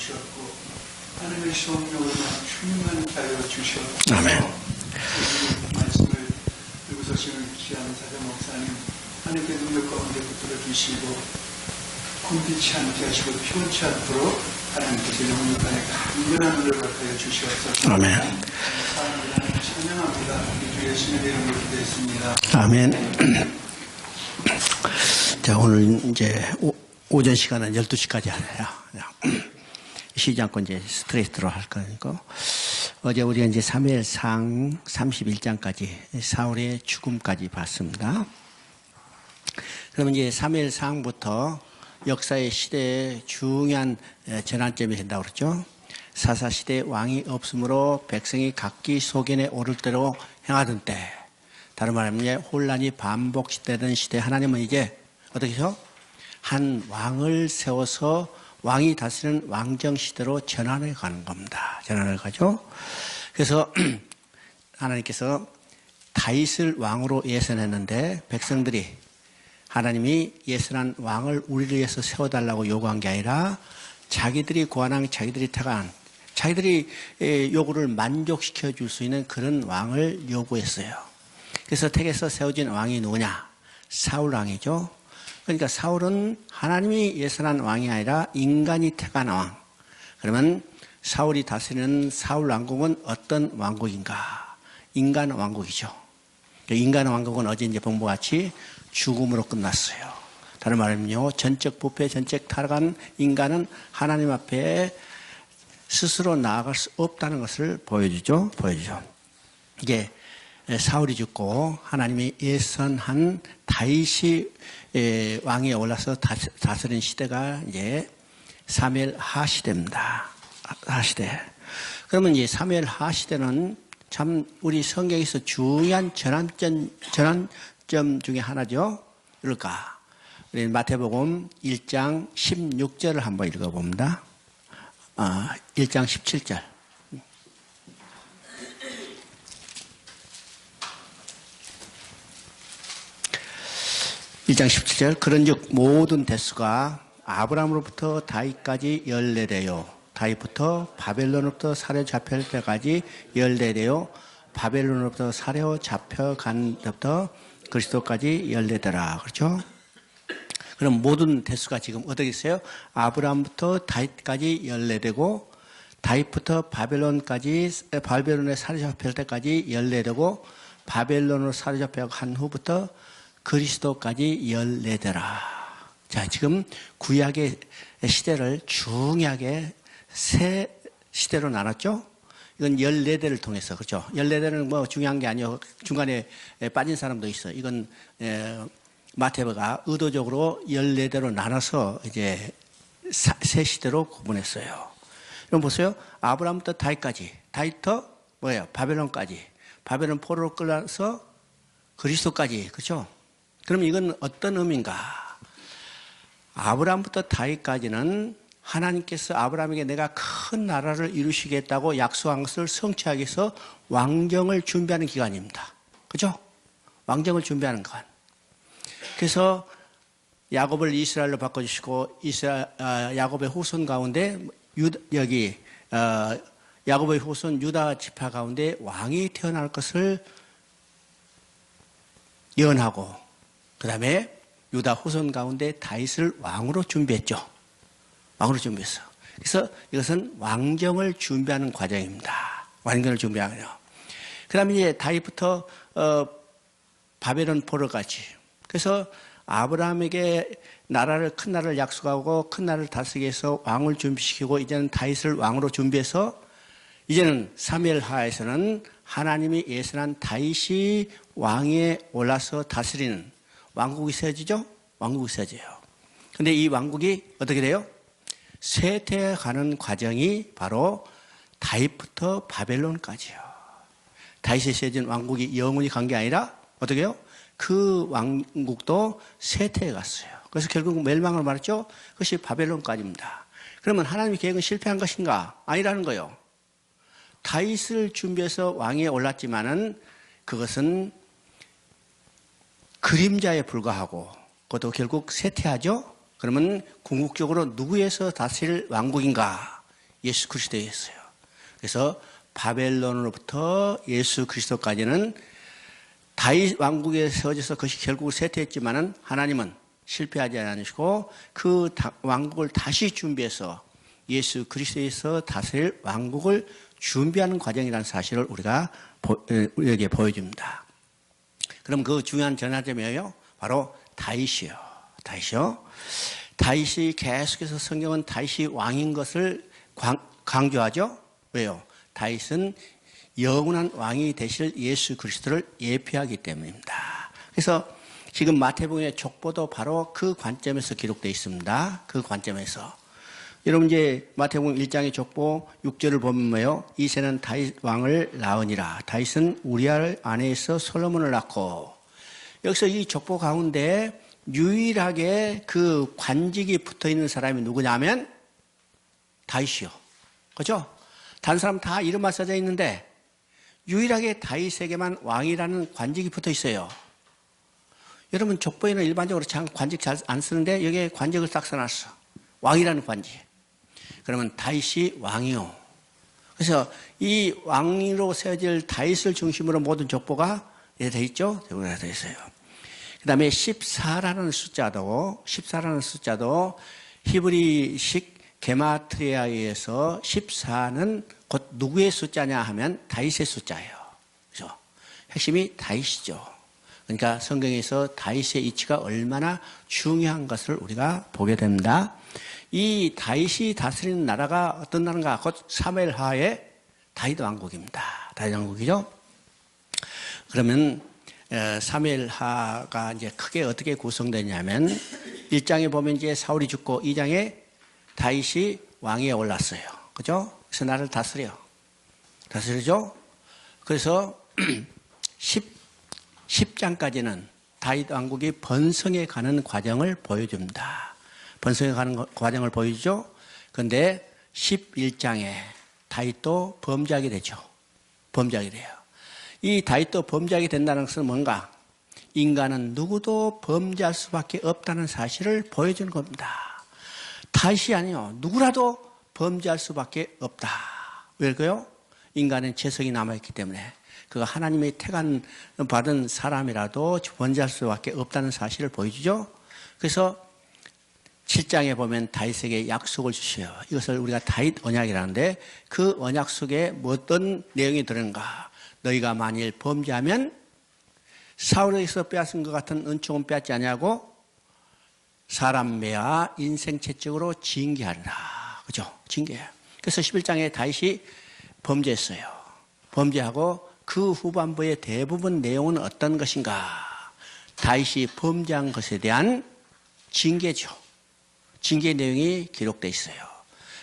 주셨고 하나님의 성령으로 충만한 자유를 주셨고 아멘. 말씀을 들고서 지금 귀한 사자 목사님 하나님의 능력 가운데 붙들어 주시고 굶기지 않게 하시고 피곤치 않도록 하나님께서 영혼간에 강건한 은혜를 하여 주시옵소서. 아멘. 감사합니다. 찬양합니다. 우리 주 예수님의 이름으로 기도했습니다. 아멘. 자, 오늘 이제 오전 시간은 12시까지 하네요. 쉬지 않고 이제 스트레이트로 할 거니까. 어제 우리가 이제 사무엘상 31장까지 사울의 죽음까지 봤습니다. 그러면 이제 사무엘상부터 역사의 시대에 중요한 전환점이 된다고 그랬죠. 사사시대에 왕이 없으므로 백성이 각기 소견에 오를 대로 행하던 때, 다른 말하면 혼란이 반복되던 시대에 하나님은 이제 어떻게 해서 한 왕을 세워서 왕이 다스리는 왕정 시대로 전환해 가는 겁니다. 전환을 가죠. 그래서 하나님께서 다윗을 왕으로 예선했는데 백성들이 하나님이 예선한 왕을 우리를 위해서 세워달라고 요구한 게 아니라 자기들이 고안한 자기들이 택한 자기들이 요구를 만족시켜 줄 수 있는 그런 왕을 요구했어요. 그래서 택해서 세워진 왕이 누구냐? 사울 왕이죠. 그러니까 사울은 하나님이 예선한 왕이 아니라 인간이 택한 왕. 그러면 사울이 다스리는 사울 왕국은 어떤 왕국인가? 인간 왕국이죠. 인간 왕국은 어제 이제 본 것 같이 죽음으로 끝났어요. 다른 말은요, 전적 부패, 전적 타락한 인간은 하나님 앞에 스스로 나아갈 수 없다는 것을 보여주죠. 이게 사울이 죽고 하나님이 예선한 다윗이 왕에 올라서 다스린 시대가 이제 사무엘 하 시대입니다. 하 시대. 그러면 이제 사무엘 하 시대는 참 우리 성경에서 중요한 전환점 중에 하나죠. 그럴까? 우리 마태복음 1장 16절을 한번 읽어봅니다. 1장 17절. (1장 17절) 그런즉 모든 대수가 아브라함으로부터 다윗까지 14대요 다윗부터 바벨론으로부터 사로잡힐 때까지 14대요 바벨론으로부터 사로잡혀간 때부터 그리스도까지 14대라. 그렇죠? 그럼 모든 대수가 지금 어떻게 있어요? 아브라함부터 다윗까지 14대고 다윗부터 바벨론에 사로잡힐 때까지 14대고 바벨론으로 사로잡혀간 후부터 그리스도까지 14대라. 자, 지금 구약의 시대를 중요하게 세 시대로 나눴죠? 이건 14대를 통해서, 그렇죠? 14대는 뭐 중요한 게 아니고 중간에 빠진 사람도 있어요. 이건 마태복음가 의도적으로 14대로 나눠서 이제 세 시대로 구분했어요. 그럼 보세요. 아브라함부터 다윗까지, 다윗부터 뭐예요? 바벨론까지, 바벨론 포로로 끌려서 그리스도까지, 그렇죠? 그럼 이건 어떤 의미인가? 아브라함부터 다윗까지는 하나님께서 아브라함에게 내가 큰 나라를 이루시겠다고 약속한 것을 성취하기 위해서 왕정을 준비하는 기간입니다. 그죠? 왕정을 준비하는 기간. 그래서 야곱을 이스라엘로 바꿔주시고 야곱의 후손 가운데 야곱의 후손 유다 지파 가운데 왕이 태어날 것을 예언하고 그 다음에 유다 후손 가운데 다윗을 왕으로 준비했죠. 왕으로 준비했어. 그래서 이것은 왕정을 준비하는 과정입니다. 왕정을 준비하면요. 그 다음에 이제 다윗부터 바벨론 포로까지. 그래서 아브라함에게 큰 나라를 약속하고 큰 나라를 다스리기 위해서 왕을 준비시키고 이제는 다윗을 왕으로 준비해서 이제는 사무엘하에서는 하나님이 예선한 다윗이 왕에 올라서 다스리는 왕국이 세워지죠? 왕국이 세워져요. 근데 이 왕국이 어떻게 돼요? 쇠퇴해 가는 과정이 바로 다윗부터 바벨론까지요. 다윗이 세워진 왕국이 영원히 간 게 아니라 어떻게 해요? 그 왕국도 쇠퇴해 갔어요. 그래서 결국 멸망을 말했죠? 그것이 바벨론까지입니다. 그러면 하나님의 계획은 실패한 것인가? 아니라는 거예요. 다윗을 준비해서 왕위에 올랐지만은 그것은 그림자에 불과하고 그것도 결국 쇠퇴하죠. 그러면 궁극적으로 누구에서 다스릴 왕국인가? 예수 그리스도였어요. 그래서 바벨론으로부터 예수 그리스도까지는 다윗 왕국에 세워져서 그것이 결국 쇠퇴했지만은 하나님은 실패하지 않으시고 그 왕국을 다시 준비해서 예수 그리스도에서 다스릴 왕국을 준비하는 과정이라는 사실을 우리가 우리에게 보여줍니다. 그럼 그 중요한 전환점이에요. 바로 다윗이요. 다윗이 계속해서 성경은 다윗이 왕인 것을 강조하죠. 왜요? 다윗은 영원한 왕이 되실 예수 그리스도를 예표하기 때문입니다. 그래서 지금 마태복음의 족보도 바로 그 관점에서 기록되어 있습니다. 그 관점에서. 여러분 이제 마태복음 1장의 족보 6절을 보면 뭐예요? 이새는 다윗 왕을 낳으니라. 다윗은 우리아를 아내에서 솔로몬을 낳고. 여기서 이 족보 가운데 유일하게 그 관직이 붙어 있는 사람이 누구냐면 다윗이요. 그렇죠? 다른 사람 다 이름만 써져 있는데 유일하게 다윗에게만 왕이라는 관직이 붙어 있어요. 여러분 족보에는 일반적으로 참 관직 잘 안 쓰는데 여기에 관직을 딱 써놨어. 왕이라는 관직. 그러면 다윗이 왕이요. 그래서 이 왕으로 세워질 다윗을 중심으로 모든 족보가 되어 있죠. 되어 있어요. 그 다음에 14라는 숫자도 히브리식 게마트리아에 의해서 14는 곧 누구의 숫자냐 하면 다윗의 숫자예요. 그죠? 핵심이 다윗이죠. 그러니까 성경에서 다윗의 이치가 얼마나 중요한 것을 우리가 보게 됩니다. 이 다윗이 다스리는 나라가 어떤 나라인가? 곧 사무엘하의 다윗 왕국입니다. 다윗 왕국이죠. 그러면 사무엘하가 이제 크게 어떻게 구성되냐면 1장에 보면 이제 사울이 죽고 2장에 다윗이 왕위에 올랐어요. 그죠? 그래서 나라를 다스리죠? 그래서 10장까지는 다윗 왕국이 번성해 가는 과정을 보여줍니다. 번성해 가는 과정을 보여주죠? 그런데 11장에 다윗도 범죄하게 되죠. 범죄하게 돼요. 이 다윗도 범죄하게 된다는 것은 뭔가? 인간은 누구도 범죄할 수밖에 없다는 사실을 보여주는 겁니다. 다윗이 아니요. 누구라도 범죄할 수밖에 없다. 왜일까요? 인간은 죄성이 남아있기 때문에 그가 하나님의 택안 받은 사람이라도 범죄할 수밖에 없다는 사실을 보여주죠. 그래서 7장에 보면 다윗에게 약속을 주셔요. 이것을 우리가 다윗 언약이라는데 그 언약 속에 어떤 내용이 들어있는가? 너희가 만일 범죄하면 사울에게서 빼앗은 것 같은 은총은 빼앗지 아니하고 사람 매와 인생 채찍으로 징계하리라. 그죠? 징계. 그래서 11장에 다윗이 범죄했어요. 범죄하고 그 후반부의 대부분 내용은 어떤 것인가? 다윗이 범죄한 것에 대한 징계죠. 징계 내용이 기록되어 있어요.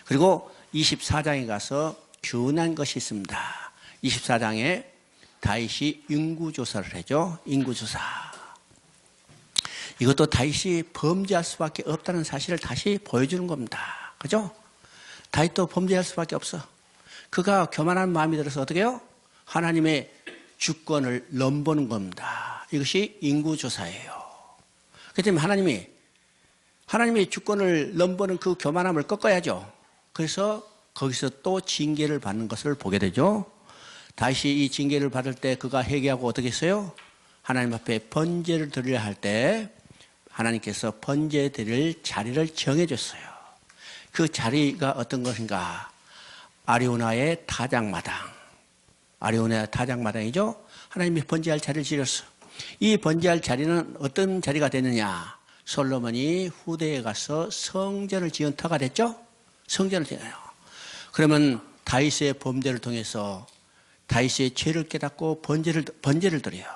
그리고 24장에 가서 교훈한 것이 있습니다. 24장에 다윗이 인구조사를 하죠. 인구조사. 이것도 다윗이 범죄할 수밖에 없다는 사실을 다시 보여주는 겁니다. 그죠? 다윗도 범죄할 수밖에 없어. 그가 교만한 마음이 들어서 어떻게 해요? 하나님의 주권을 넘보는 겁니다. 이것이 인구조사예요. 그렇기 때문에 하나님의 주권을 넘보는 그 교만함을 꺾어야죠. 그래서 거기서 또 징계를 받는 것을 보게 되죠. 다윗이 이 징계를 받을 때 그가 회개하고 어떻게 했어요? 하나님 앞에 번제를 드려야 할 때 하나님께서 번제 드릴 자리를 정해줬어요. 그 자리가 어떤 것인가? 아리우나의 타작마당. 아리우나의 타작마당이죠. 하나님이 번제할 자리를 지었어. 이 번제할 자리는 어떤 자리가 되느냐? 솔로몬이 후대에 가서 성전을 지은 터가 됐죠. 성전을 지어요. 그러면 다윗의 범죄를 통해서 다윗의 죄를 깨닫고 번제를 드려요.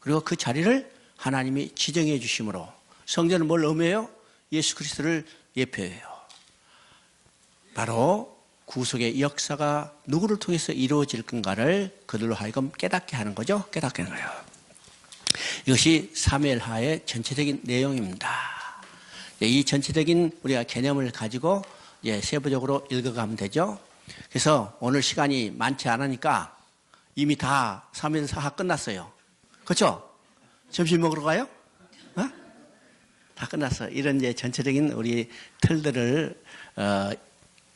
그리고 그 자리를 하나님이 지정해 주심으로 성전은 뭘 의미해요? 예수 그리스도를 예표해요. 바로 구속의 역사가 누구를 통해서 이루어질 건가를 그들로 하여금 깨닫게 하는 거죠. 깨닫게 하는 거예요. 이것이 사무엘하의 전체적인 내용입니다. 이 전체적인 우리가 개념을 가지고 세부적으로 읽어가면 되죠. 그래서 오늘 시간이 많지 않으니까 이미 다 사무엘하 끝났어요. 그렇죠? 점심 먹으러 가요? 다 끝났어. 이런 전체적인 우리 틀들을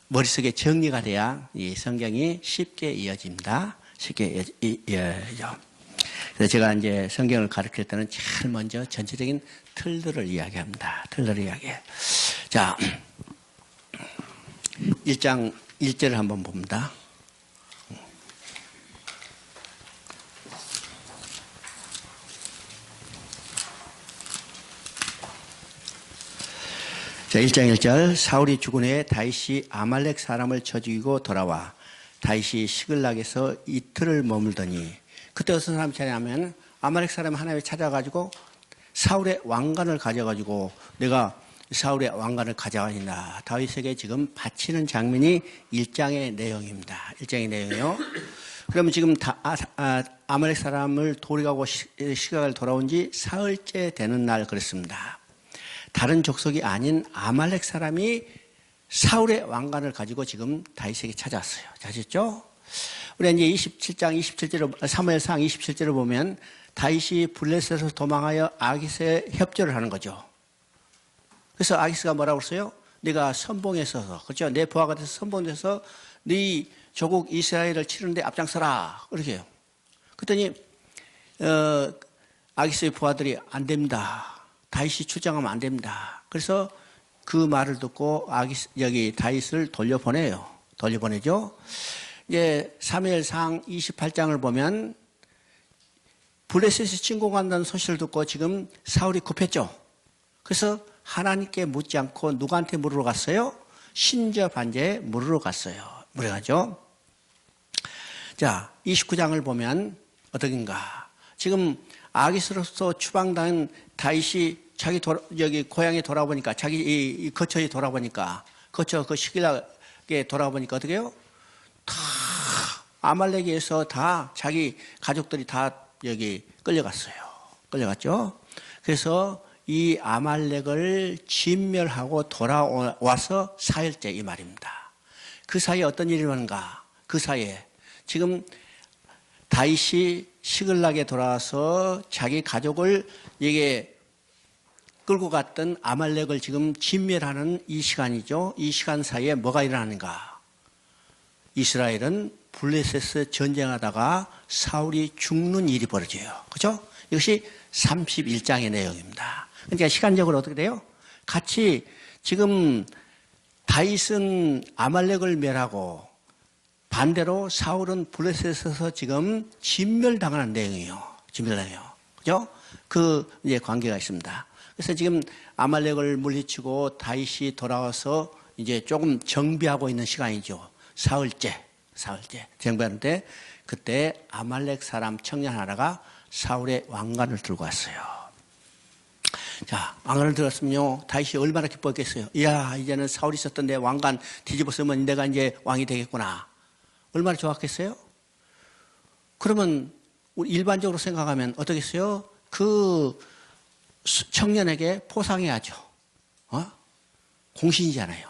머릿속에 정리가 돼야 이 성경이 쉽게 이어집니다. 쉽게 이어져. 그래서 제가 이제 성경을 가르칠 때는 제일 먼저 전체적인 틀들을 이야기합니다. 틀들을 이야기해. 자, 1장 1절을 한번 봅니다. 자, 1장 1절. 사울이 죽은 후에 다윗이 아말렉 사람을 쳐 죽이고 돌아와 다윗이 시글락에서 이틀을 머물더니, 그때 어떤 사람이 찾아냐면 아말렉 사람이 하나님을 찾아가지고 사울의 왕관을 가져가지고 내가 사울의 왕관을 가져가신다. 다윗에게 지금 바치는 장면이 1장의 내용입니다. 1장의 내용이요. 그러면 지금 아말렉 사람을 돌아가고 시각을 돌아온 지 사흘째 되는 날 그랬습니다. 다른 족속이 아닌 아말렉 사람이 사울의 왕관을 가지고 지금 다윗에게 찾아왔어요. 아셨죠? 우리 이제 27장 27절로 사무엘상 27절을 보면 다윗이 블레셋에서 도망하여 아기스에 협조를 하는 거죠. 그래서 아기스가 뭐라고 했어요? 네가 선봉에서, 그렇죠? 내 부하가 돼서 선봉돼서 네 조국 이스라엘을 치는데 앞장서라. 그렇게 해요. 그랬더니 아기스의 부하들이 안 됩니다. 다윗이 출장하면 안 됩니다. 그래서 그 말을 듣고 다윗을 돌려보내요. 돌려보내죠. 이제 사무엘상 28장을 보면 블레셋이 침공한다는 소식을 듣고 지금 사울이 급했죠. 그래서 하나님께 묻지 않고 누구한테 물으러 갔어요? 신저 반제에 물으러 갔어요. 물어가죠. 자, 29장을 보면 어떻게인가? 지금 아기스로서 추방당한 다윗이 자기 고향에 돌아보니까, 자기 거처에 돌아보니까, 거처 그 시길락에 돌아보니까 어떻게 해요? 다 아말렉에서 다 자기 가족들이 다 여기 끌려갔어요. 끌려갔죠. 그래서 이 아말렉을 진멸하고 돌아와서 사흘째 이 말입니다. 그 사이에 어떤 일이 일어나는가? 그 사이에 지금 다윗이 시글락에 돌아와서 자기 가족을 이게 끌고 갔던 아말렉을 지금 진멸하는 이 시간이죠. 이 시간 사이에 뭐가 일어나는가? 이스라엘은 블레셋에서 전쟁하다가 사울이 죽는 일이 벌어져요. 그렇죠? 이것이 31장의 내용입니다. 그러니까 시간적으로 어떻게 돼요? 같이 지금 다윗은 아말렉을 멸하고 반대로 사울은 블레셋에서 지금 진멸당하는 내용이에요. 진멸당해요. 그죠? 그 이제 관계가 있습니다. 그래서 지금 아말렉을 물리치고 다윗이 돌아와서 이제 조금 정비하고 있는 시간이죠. 사흘째 정비하는데 그때 아말렉 사람 청년 하나가 사울의 왕관을 들고 왔어요. 자, 왕관을 들었으면요, 다윗이 얼마나 기뻐했겠어요. 이야, 이제는 사울이 썼던 내 왕관 뒤집어 쓰면 내가 이제 왕이 되겠구나. 얼마나 좋았겠어요? 그러면 우리 일반적으로 생각하면 어떻겠어요? 그 청년에게 포상해야죠. 공신이잖아요.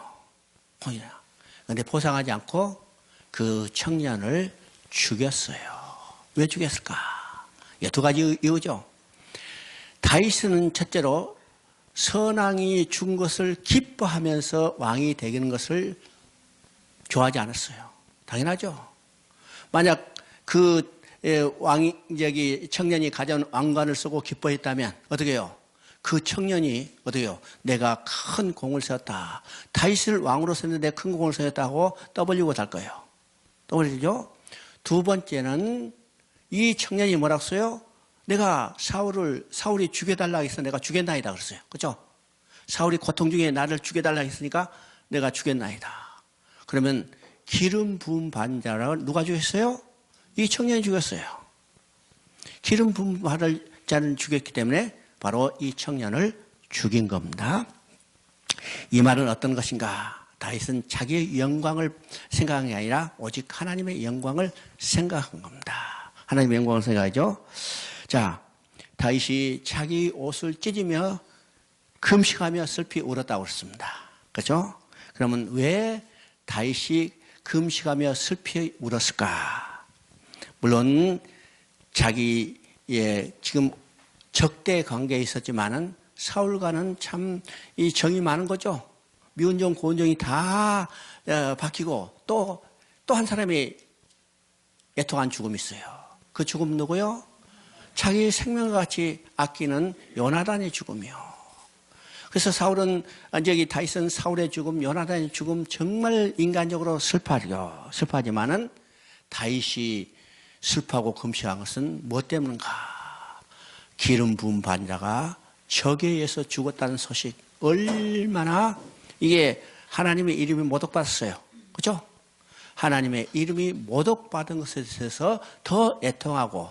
공신이야. 그런데 포상하지 않고 그 청년을 죽였어요. 왜 죽였을까? 두 가지 이유죠. 다윗은 첫째로 선왕이 죽은 것을 기뻐하면서 왕이 되는 것을 좋아하지 않았어요. 당연하죠. 만약 그 청년이 가져온 왕관을 쓰고 기뻐했다면 어떻게 해요? 그 청년이 어떻게 해요? 내가 큰 공을 세웠다. 다윗을 왕으로 세웠는데 큰 공을 세웠다고 떠벌리고 달 거예요. 떠벌리죠? 두 번째는 이 청년이 뭐라고 써요? 내가 사울이 죽여달라고 해서 내가 죽였나이다 그랬어요. 그렇죠? 사울이 고통 중에 나를 죽여달라고 했으니까 내가 죽였나이다. 그러면 기름 부음 받은 자를 누가 죽였어요? 이 청년이 죽였어요. 기름 부음 받을 자는 죽였기 때문에 바로 이 청년을 죽인 겁니다. 이 말은 어떤 것인가? 다윗은 자기의 영광을 생각한 게 아니라 오직 하나님의 영광을 생각한 겁니다. 하나님의 영광을 생각하죠. 자, 다윗이 자기 옷을 찢으며 금식하며 슬피 울었다고 그랬습니다. 그렇죠? 그러면 왜 다윗이 금식하며 슬피 울었을까? 물론 자기의 지금 적대 관계에 있었지만은 사울과는 참 이 정이 많은 거죠. 미운종, 고운종이 다 바뀌고 또 한 사람이 애통한 죽음이 있어요. 그 죽음 누구요? 자기 생명과 같이 아끼는 요나단의 죽음이요. 그래서 사울은, 저기 다윗은 사울의 죽음, 요나단의 죽음 정말 인간적으로 슬퍼하지만은 다윗이 슬퍼하고 금식한 것은 무엇 때문인가? 기름 부은 반자가 적에 의해서 죽었다는 소식, 얼마나 이게 하나님의 이름이 모독받았어요. 그죠? 하나님의 이름이 모독받은 것에 대해서 더 애통하고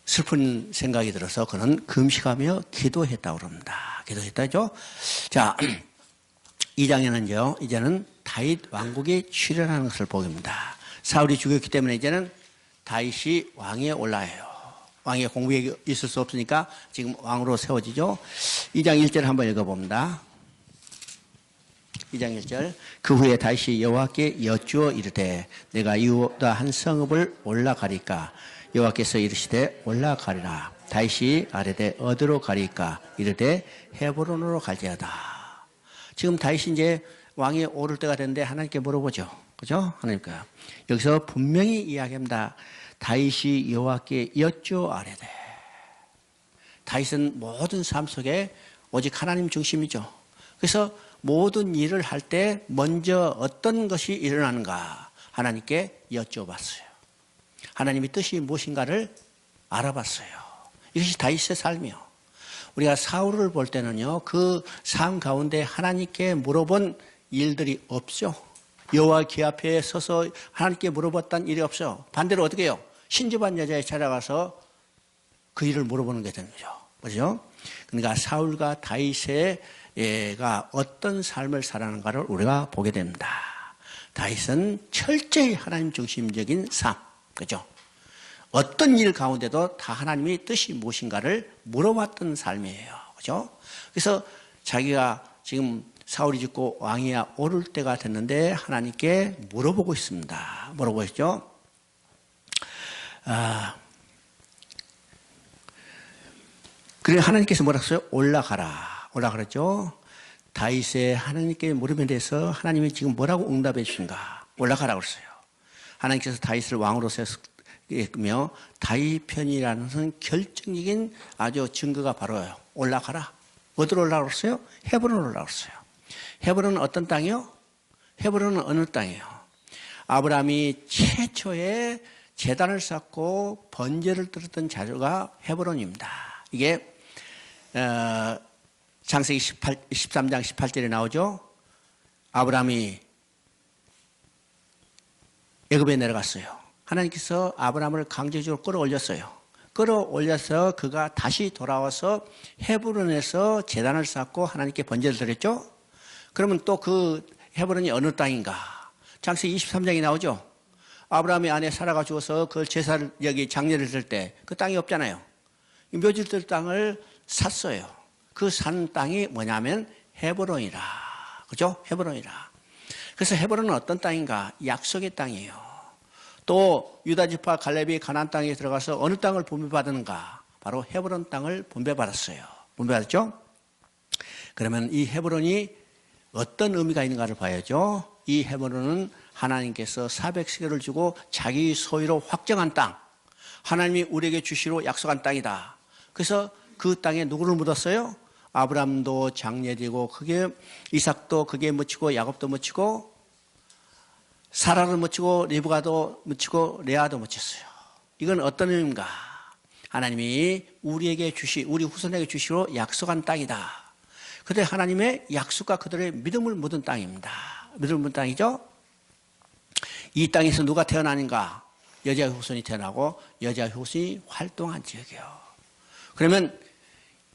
슬픈 생각이 들어서 그는 금식하며 기도했다고 그럽니다. 기도했다죠? 자, 2장에는요, 이제는 다윗 왕국이 출현하는 것을 보입니다. 사울이 죽였기 때문에 이제는 다윗이 왕위에 올라요. 왕위에 공백이 있을 수 없으니까 지금 왕으로 세워지죠. 2장 1절 한번 읽어봅니다. 2장 1절. 그 후에 다윗이 여호와께 여쭈어 이르되 내가 유다 한 성읍을 올라가리까? 여호와께서 이르시되 올라가리라. 다윗이 아뢰되 어디로 가리까? 이르되 헤브론으로 갈지어다. 지금 다윗이 이제 왕에 오를 때가 됐는데 하나님께 물어보죠. 그죠? 하나님께. 여기서 분명히 이야기합니다. 다윗이 여호와께 여쭈어 아뢰되. 다윗은 모든 삶 속에 오직 하나님 중심이죠. 그래서 모든 일을 할 때 먼저 어떤 것이 일어나는가 하나님께 여쭤봤어요. 하나님의 뜻이 무엇인가를 알아봤어요. 이것이 다윗의 삶이요. 우리가 사울을 볼 때는요, 그 삶 가운데 하나님께 물어본 일들이 없죠. 여호와 궤 앞에 서서 하나님께 물어봤다는 일이 없어요. 반대로 어떻게 해요? 신접한 여자에 찾아가서 그 일을 물어보는 게 되는 거죠. 그렇죠? 그러니까 사울과 다윗가 어떤 삶을 살아가는가를 우리가 보게 됩니다. 다윗은 철저히 하나님 중심적인 삶, 그죠? 어떤 일 가운데도 다 하나님의 뜻이 무엇인가를 물어봤던 삶이에요. 그죠? 그래서 자기가 지금 사울이 죽고 왕위에 오를 때가 됐는데 하나님께 물어보고 있습니다. 물어보고 있죠? 그래 하나님께서 뭐라고 했어요? 올라가라. 올라가랬죠? 다윗의 하나님께 물음에 대해서 하나님이 지금 뭐라고 응답해 주신가? 올라가라고 했어요. 하나님께서 다윗을 왕으로 세우며 다윗 편이라는 것은 결정적인 아주 증거가 바로요. 올라가라. 어디로 올라가라고 했어요? 헤브론으로 올라가라고 했어요. 헤브론은 어떤 땅이요? 헤브론은 어느 땅이에요? 아브라함이 최초의 제단을 쌓고 번제를 드렸던 자료가 헤브론입니다. 이게 창세기 13장 18절에 나오죠. 아브라함이 애굽에 내려갔어요. 하나님께서 아브라함을 강제적으로 끌어올렸어요. 끌어올려서 그가 다시 돌아와서 헤브론에서 제단을 쌓고 하나님께 번제를 드렸죠. 그러면 또 그 헤브론이 어느 땅인가? 창세기 23장이 나오죠. 아브라함이 아내 사라가 죽어서 그 제사를 여기 장례를 들 때 그 땅이 없잖아요. 묘지들 땅을 샀어요. 그 산 땅이 뭐냐면 헤브론이라. 그죠? 헤브론이라. 그래서 헤브론은 어떤 땅인가? 약속의 땅이에요. 또 유다 지파 갈렙이 가나안 땅에 들어가서 어느 땅을 분배받았는가? 바로 헤브론 땅을 분배받았어요. 분배받았죠? 그러면 이 헤브론이 어떤 의미가 있는가를 봐야죠. 이 헤브론은 하나님께서 400세겔을 주고 자기 소유로 확정한 땅, 하나님이 우리에게 주시로 약속한 땅이다. 그래서 그 땅에 누구를 묻었어요? 아브람도 장례되고 그게 이삭도 그게 묻히고 야곱도 묻히고 사라를 묻히고 리브가도 묻히고 레아도 묻혔어요. 이건 어떤 의미인가? 하나님이 우리에게 우리 후손에게 주시로 약속한 땅이다. 그때 하나님의 약속과 그들의 믿음을 묻은 땅입니다. 믿음을 묻은 땅이죠. 이 땅에서 누가 태어나는가? 여자 후손이 태어나고 여자 후손이 활동한 지역이에요. 그러면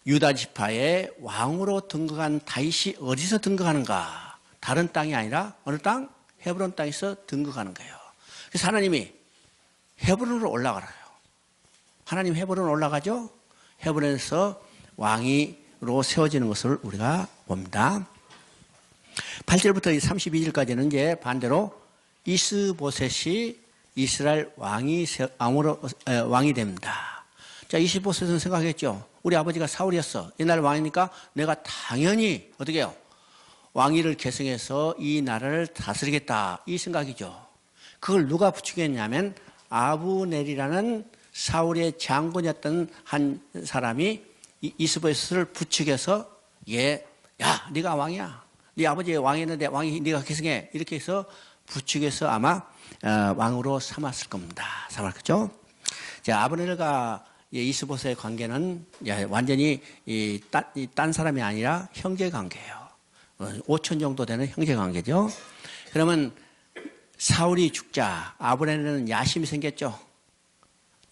유다 지파의 왕으로 등극한 다윗이 어디서 등극하는가? 다른 땅이 아니라 어느 땅? 헤브론 땅에서 등극하는 거예요. 그래서 하나님이 헤브론으로 올라가라요. 하나님 헤브론 올라가죠? 헤브론에서 왕으로 세워지는 것을 우리가 봅니다. 8절부터 32절까지는 이제 반대로 이스보셋이 이스라엘 왕이 됩니다. 자, 이스보셋은 생각했죠. 우리 아버지가 사울이었어. 옛날 왕이니까 내가 당연히 어떻게 해요? 왕위를 계승해서 이 나라를 다스리겠다 이 생각이죠. 그걸 누가 부추겼냐면 아브넬이라는 사울의 장군이었던 한 사람이 이스보셋을 부추겨서 야 네가 왕이야. 네 아버지 왕이었는데 왕이 네가 계승해. 이렇게 해서 부추겨서 아마 왕으로 삼았을 겁니다. 삼았겠죠? 자, 아브넬과 이스보셋의 관계는 완전히 딴 사람이 아니라 형제 관계예요. 5천 정도 되는 형제 관계죠. 그러면 사울이 죽자 아브넬은 야심이 생겼죠.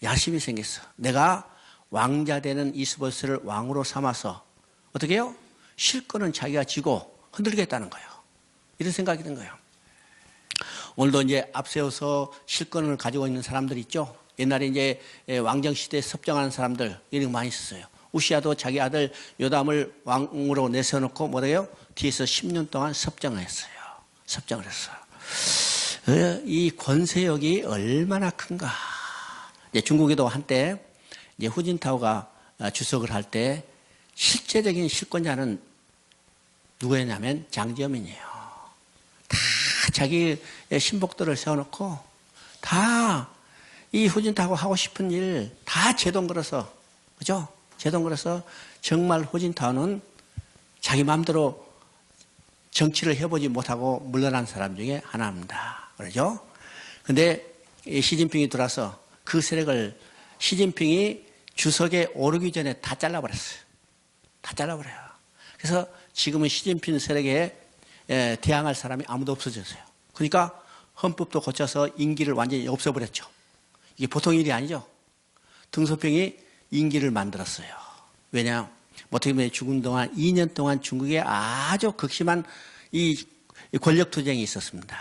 야심이 생겼어. 내가 왕자 되는 이스보셋을 왕으로 삼아서 어떻게 해요? 실권은 자기가 쥐고 흔들겠다는 거예요. 이런 생각이 든 거예요. 오늘도 이제 앞세워서 실권을 가지고 있는 사람들 있죠. 옛날에 이제 왕정 시대에 섭정하는 사람들 이런 거 많이 있었어요. 우시아도 자기 아들 요담을 왕으로 내세워놓고 뭐래요? 뒤에서 10년 동안 섭정을 했어요. 섭정을 했어요. 이 권세욕이 얼마나 큰가. 이제 중국에도 한때 이제 후진타오가 주석을 할 때 실제적인 실권자는 누구였냐면 장지엄인이에요. 다 자기 신복들을 세워놓고 다 이 후진타오가 하고 싶은 일 다 제동 걸어서, 그죠? 제동 걸어서 정말 후진타오는 자기 마음대로 정치를 해보지 못하고 물러난 사람 중에 하나입니다. 그러죠? 근데 시진핑이 들어와서 그 세력을 시진핑이 주석에 오르기 전에 다 잘라버렸어요. 다 잘라버려요. 그래서 지금은 시진핑 세력에 대항할 사람이 아무도 없어졌어요. 그러니까 헌법도 고쳐서 임기를 완전히 없애버렸죠. 이게 보통 일이 아니죠. 등소평이 임기를 만들었어요. 왜냐? 어떻게 보면 죽은 동안 2년 동안 중국에 아주 극심한 이 권력투쟁이 있었습니다.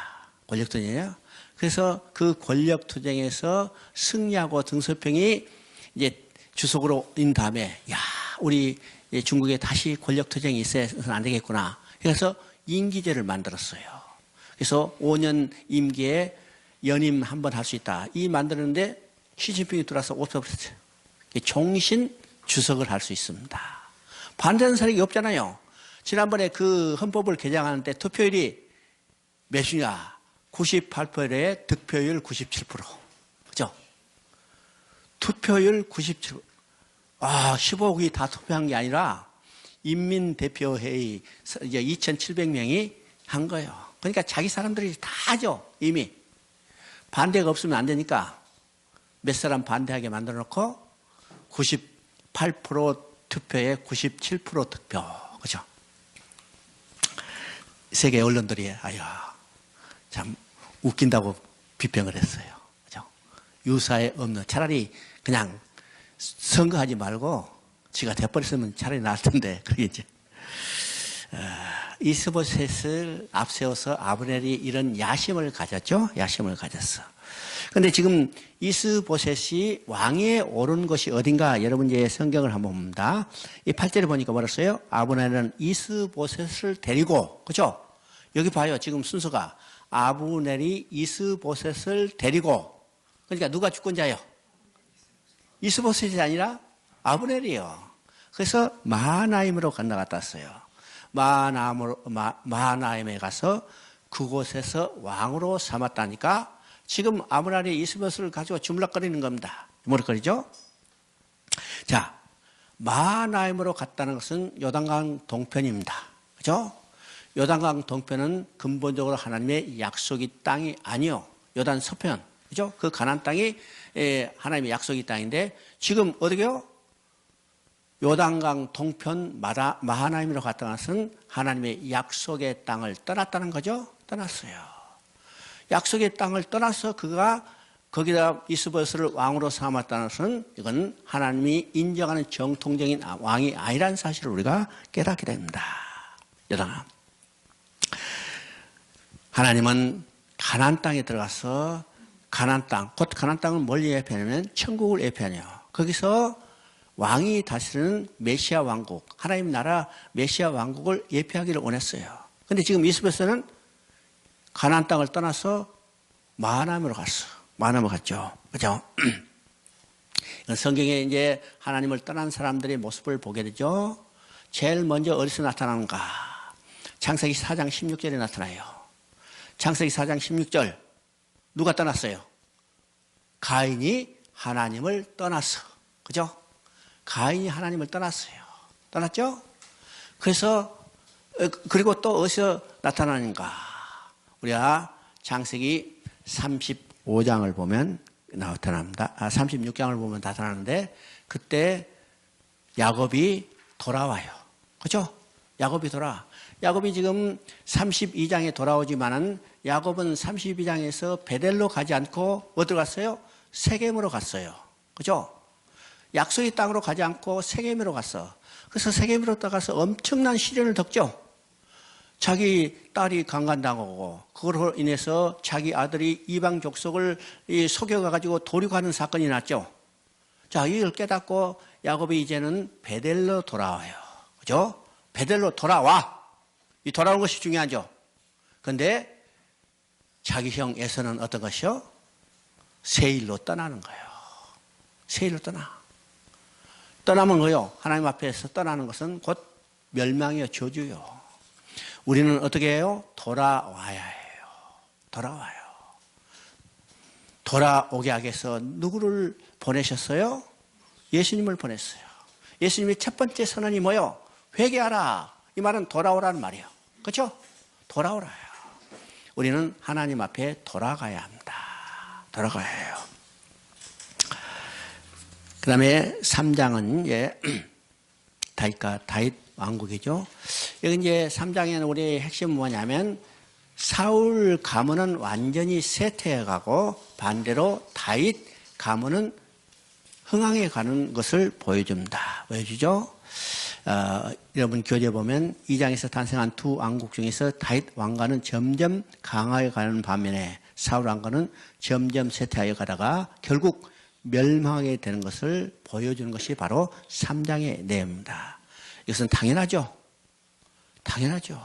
권력투쟁이요. 그래서 그 권력투쟁에서 승리하고 등소평이 이제 주석으로 인 다음에 우리 중국에 다시 권력투쟁이 있어서는 안 되겠구나. 그래서 임기제를 만들었어요. 그래서 5년 임기에 연임 한 번 할 수 있다. 이 만드는데 시진핑이 들어와서 없어버렸어요. 종신 주석을 할 수 있습니다. 반대하는 세력이 없잖아요. 지난번에 그 헌법을 개정하는데 투표율이 몇이냐? 98%에 득표율 97%. 그죠? 투표율 97%. 15억이 다 투표한 게 아니라 인민대표회의 이제 2,700명이 한 거예요. 그러니까 자기 사람들이 다 하죠. 이미. 반대가 없으면 안 되니까 몇 사람 반대하게 만들어 놓고 98% 투표에 97% 득표. 그죠? 세계 언론들이 참 웃긴다고 비평을 했어요. 그죠? 유사에 없는, 차라리 그냥 선거하지 말고 지가 돼버렸으면 차라리 나을 텐데, 그러겠지. 이스보셋을 앞세워서 아브넬이 이런 야심을 가졌죠? 야심을 가졌어. 근데 지금 이스보셋이 왕에 오른 것이 어딘가? 여러분 이제 성경을 한번 봅니다. 이 8절에 보니까 뭐라 써요? 아브넬은 이스보셋을 데리고, 그죠? 여기 봐요. 지금 순서가 아브넬이 이스보셋을 데리고, 그러니까 누가 주권자예요? 이스보셋이 아니라 아브넬이에요. 그래서 마하나임으로 건너갔다 왔어요. 마하나임에 가서 그곳에서 왕으로 삼았다니까 지금 아브넬이 이스보셋을 가지고 주물럭거리는 겁니다. 주물럭거리죠? 자, 마하나임으로 갔다는 것은 요단강 동편입니다. 그죠? 요단강 동편은 근본적으로 하나님의 약속의 땅이 아니요. 요단 서편. 그죠? 그 가나안 땅이 하나님의 약속의 땅인데 지금 어디게요? 요단강 동편 마하나임으로 갔다는 것은 하나님의 약속의 땅을 떠났다는 거죠. 떠났어요. 약속의 땅을 떠나서 그가 거기다 이스보셋을 왕으로 삼았다는 것은 이건 하나님이 인정하는 정통적인 왕이 아니라는 사실을 우리가 깨닫게 됩니다. 여러분, 하나님은 가나안 땅에 들어가서 가나안 땅, 곧 가나안 땅을 뭘 예표하냐면 천국을 예표하네요. 거기서 왕이 다스리는 메시아 왕국, 하나님 나라 메시아 왕국을 예표하기를 원했어요. 그런데 지금 이스보셋은 가나안 땅을 떠나서 마하나임으로 갔어. 마하나임으로 갔죠. 그죠? 성경에 이제 하나님을 떠난 사람들의 모습을 보게 되죠. 제일 먼저 어디서 나타나는가? 창세기 4장 16절에 나타나요. 창세기 4장 16절 누가 떠났어요? 가인이 하나님을 떠났어. 그죠? 가인이 하나님을 떠났어요. 떠났죠? 그래서 그리고 또 어디서 나타나는가? 우리가 창세기 35장을 보면 나타납니다. 36장을 보면 나타나는데 그때 야곱이 돌아와요. 그죠? 야곱이 돌아와. 야곱이 지금 32장에 돌아오지만은 야곱은 32장에서 베델로 가지 않고 어디로 갔어요? 세겜으로 갔어요. 그죠? 약속의 땅으로 가지 않고 세겜으로 갔어. 그래서 세겜으로 따가서 엄청난 시련을 겪죠. 자기 딸이 강간당하고 그걸로 인해서 자기 아들이 이방 족속을 속여가지고 도륙하는 사건이 났죠. 자, 이걸 깨닫고 야곱이 이제는 베델로 돌아와요. 그죠? 베델로 돌아와. 이 돌아오는 것이 중요하죠. 그런데 자기 형 에서는 어떤 것이요? 세일로 떠나는 거예요. 세일로 떠나면 뭐요? 하나님 앞에서 떠나는 것은 곧 멸망이요, 저주요. 우리는 어떻게 해요? 돌아와야 해요. 돌아와요. 돌아오게 하기 위해서 누구를 보내셨어요? 예수님을 보냈어요. 예수님의 첫 번째 선언이 뭐요? 회개하라. 이 말은 돌아오라는 말이에요. 그렇죠? 돌아오라요. 우리는 하나님 앞에 돌아가야 합니다. 돌아가야 해요. 그 다음에 3장은 다윗 왕국이죠. 여기 이제 3장에는 우리의 핵심은 뭐냐면 사울 가문은 완전히 쇠퇴해 가고 반대로 다윗 가문은 흥황해 가는 것을 보여줍니다. 보여주죠. 여러분 교재 보면 2장에서 탄생한 두 왕국 중에서 다윗 왕가는 점점 강하게 가는 반면에 사울 왕가는 점점 쇠퇴하여 가다가 결국 멸망하게 되는 것을 보여주는 것이 바로 3장의 내용입니다. 이것은 당연하죠. 당연하죠.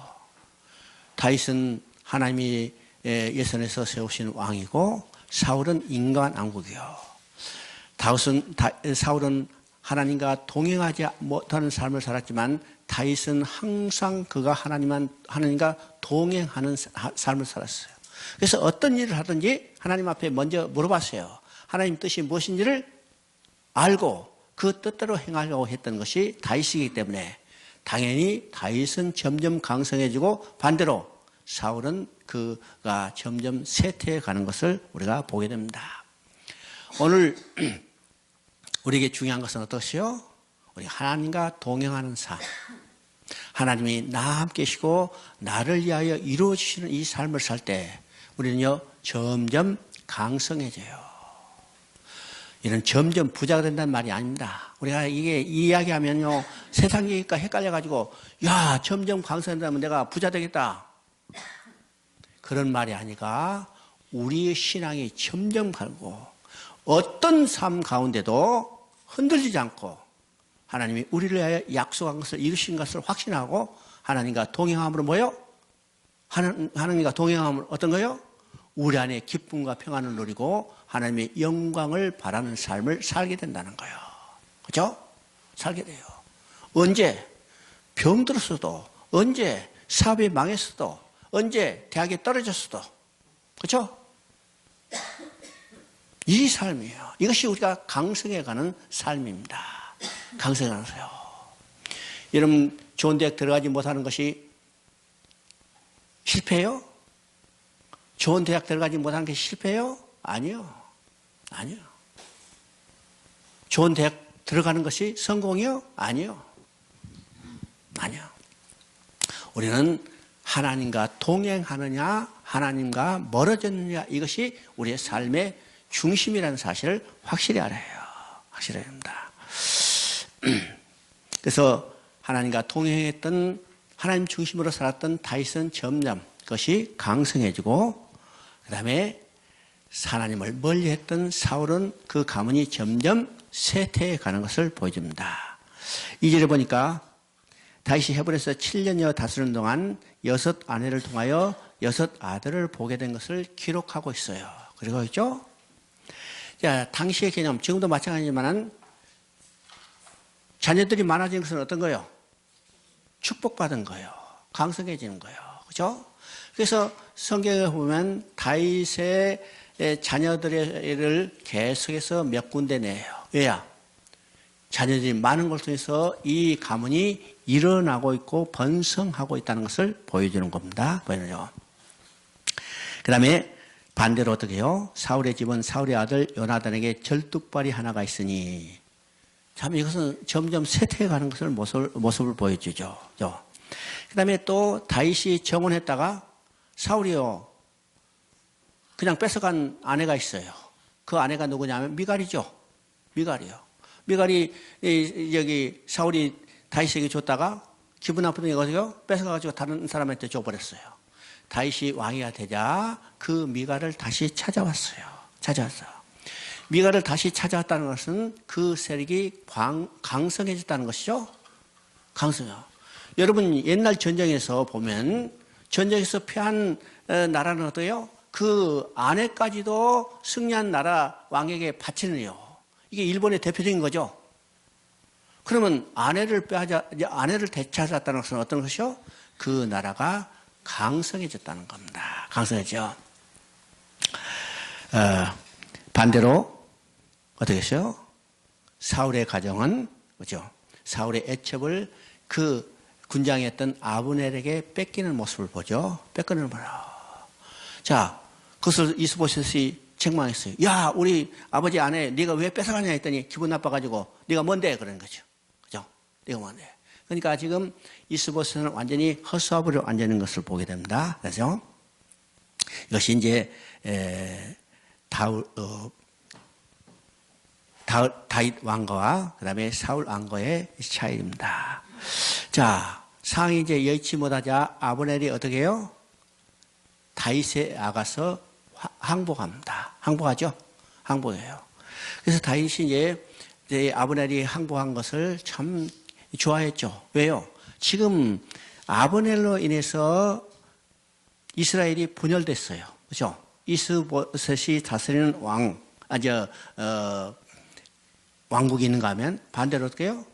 다윗은 하나님이 예선에서 세우신 왕이고 사울은 인간 왕국이요. 사울은 하나님과 동행하지 못하는 삶을 살았지만 다윗은 항상 그가 하나님과 동행하는 삶을 살았어요. 그래서 어떤 일을 하든지 하나님 앞에 먼저 물어봤어요. 하나님 뜻이 무엇인지를 알고 그 뜻대로 행하려고 했던 것이 다윗이기 때문에 당연히 다윗은 점점 강성해지고 반대로 사울은 그가 점점 쇠퇴해 가는 것을 우리가 보게 됩니다. 오늘 우리에게 중요한 것은 어떠시요? 우리 하나님과 동행하는 삶. 하나님이 나와 함께 계시고 나를 위하여 이루어주시는 이 삶을 살 때 우리는요 점점 강성해져요. 이는 점점 부자가 된다는 말이 아닙니다. 우리가 이게 이야기하면요 세상 얘기가 헷갈려가지고 야 점점 강성해진다면 내가 부자 되겠다. 그런 말이 아니라 우리의 신앙이 점점 갈고 어떤 삶 가운데도 흔들리지 않고 하나님이 우리를 위하여 약속한 것을 이루신 것을 확신하고 하나님과 동행함으로 뭐요? 하나님과 동행함으로 어떤 거요? 우리 안에 기쁨과 평안을 누리고 하나님의 영광을 바라는 삶을 살게 된다는 거예요. 그렇죠? 살게 돼요. 언제 병들었어도, 언제 사업이 망했어도, 언제 대학에 떨어졌어도, 그렇죠? 이 삶이에요. 이것이 우리가 강성해가는 삶입니다. 강성해가세요. 여러분 좋은 대학 들어가지 못하는 것이 실패예요? 좋은 대학 들어가지 못하는 게 실패예요? 아니요. 아니요. 좋은 대학 들어가는 것이 성공이요? 아니요. 아니요. 우리는 하나님과 동행하느냐, 하나님과 멀어졌느냐, 이것이 우리의 삶의 중심이라는 사실을 확실히 알아야 해요. 확실히 해야 합니다. 그래서 하나님과 동행했던, 하나님 중심으로 살았던 다윗은 점점 그것이 강성해지고, 그 다음에 하나님을 멀리했던 사울은 그 가문이 점점 쇠퇴해 가는 것을 보여줍니다. 2절에 보니까 다윗이 헤브론에서 7년여 다스리는 동안 6 아내를 통하여 6 아들을 보게 된 것을 기록하고 있어요. 그리고 있죠? 자, 당시의 개념, 지금도 마찬가지지만 자녀들이 많아진 것은 어떤 거예요? 축복받은 거예요. 강성해지는 거예요. 그죠? 그래서 성경에 보면 다윗의 자녀들을 계속해서 몇 군데 내요. 왜야? 자녀들이 많은 걸 통해서 이 가문이 일어나고 있고 번성하고 있다는 것을 보여주는 겁니다. 보여주죠. 그 다음에 반대로 어떻게 해요? 사울의 집은 사울의 아들 요나단에게 절뚝발이 하나가 있으니, 참 이것은 점점 쇠퇴해가는 것을 모습을 보여주죠. 그 다음에 또 다윗이 정원했다가 사울이요, 그냥 뺏어간 아내가 있어요. 그 아내가 누구냐면 미갈이죠. 미갈이요. 미갈이 여기 사울이 다윗에게 줬다가 기분 나쁘더니 어디요? 뺏어가지고 다른 사람한테 줘버렸어요. 다윗이 왕이가 되자 그 미갈을 다시 찾아왔어요. 미갈을 다시 찾아왔다는 것은 그 세력이 강성해졌다는 것이죠. 강성해요. 여러분 옛날 전쟁에서 보면 전쟁에서 패한 나라는 어때요? 그 아내까지도 승리한 나라 왕에게 바치는요. 이게 일본의 대표적인 거죠. 그러면 아내를 되찾았다는 것은 어떤 것이요? 그 나라가 강성해졌다는 겁니다. 강성해져. 반대로 어떻게 했어요? 사울의 가정은 그죠? 사울의 애첩을 그 군장이었던 아브넬에게 뺏기는 모습을 보죠. 뺏기는 모습. 자, 그것을 이스보셋이 책망했어요. 야, 우리 아버지 아내 네가 왜 뺏어가냐 했더니 기분 나빠가지고 네가 뭔데 그러는 거죠. 그죠? 네가 뭔데. 그러니까 지금 이스보셋은 완전히 허수아비로 앉는 것을 보게 됩니다. 그래서 이것이 이제 다윗 왕가와 그다음에 사울 왕가의 차이입니다. 자, 상황이 이제 여의치 못하자 아브넬이 어떻게 해요? 다윗에 아가서 항복합니다. 항복하죠? 항복해요. 그래서 다윗이 이제 아브넬이 항복한 것을 참 좋아했죠. 왜요? 지금 아브넬로 인해서 이스라엘이 분열됐어요. 그죠? 이스보셋이 다스리는 왕국이 있는가 하면 반대로 어떻게 해요?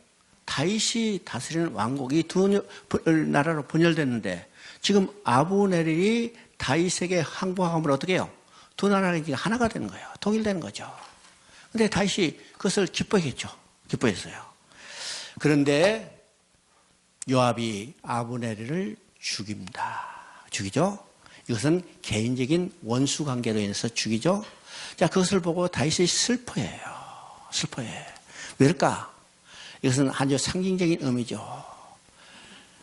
다윗이 다스리는 왕국이 두 나라로 분열됐는데 지금 아브넬이 다윗에게 항복함으로 어떻게 해요? 두 나라가 이제 하나가 되는 거예요. 통일되는 거죠. 근데 다윗이 그것을 기뻐했겠죠. 기뻐했어요. 그런데 요압이 아브넬을 죽입니다. 죽이죠? 이것은 개인적인 원수 관계로 인해서 죽이죠? 자, 그것을 보고 다윗이 슬퍼해요. 왜일까? 이것은 아주 상징적인 의미죠.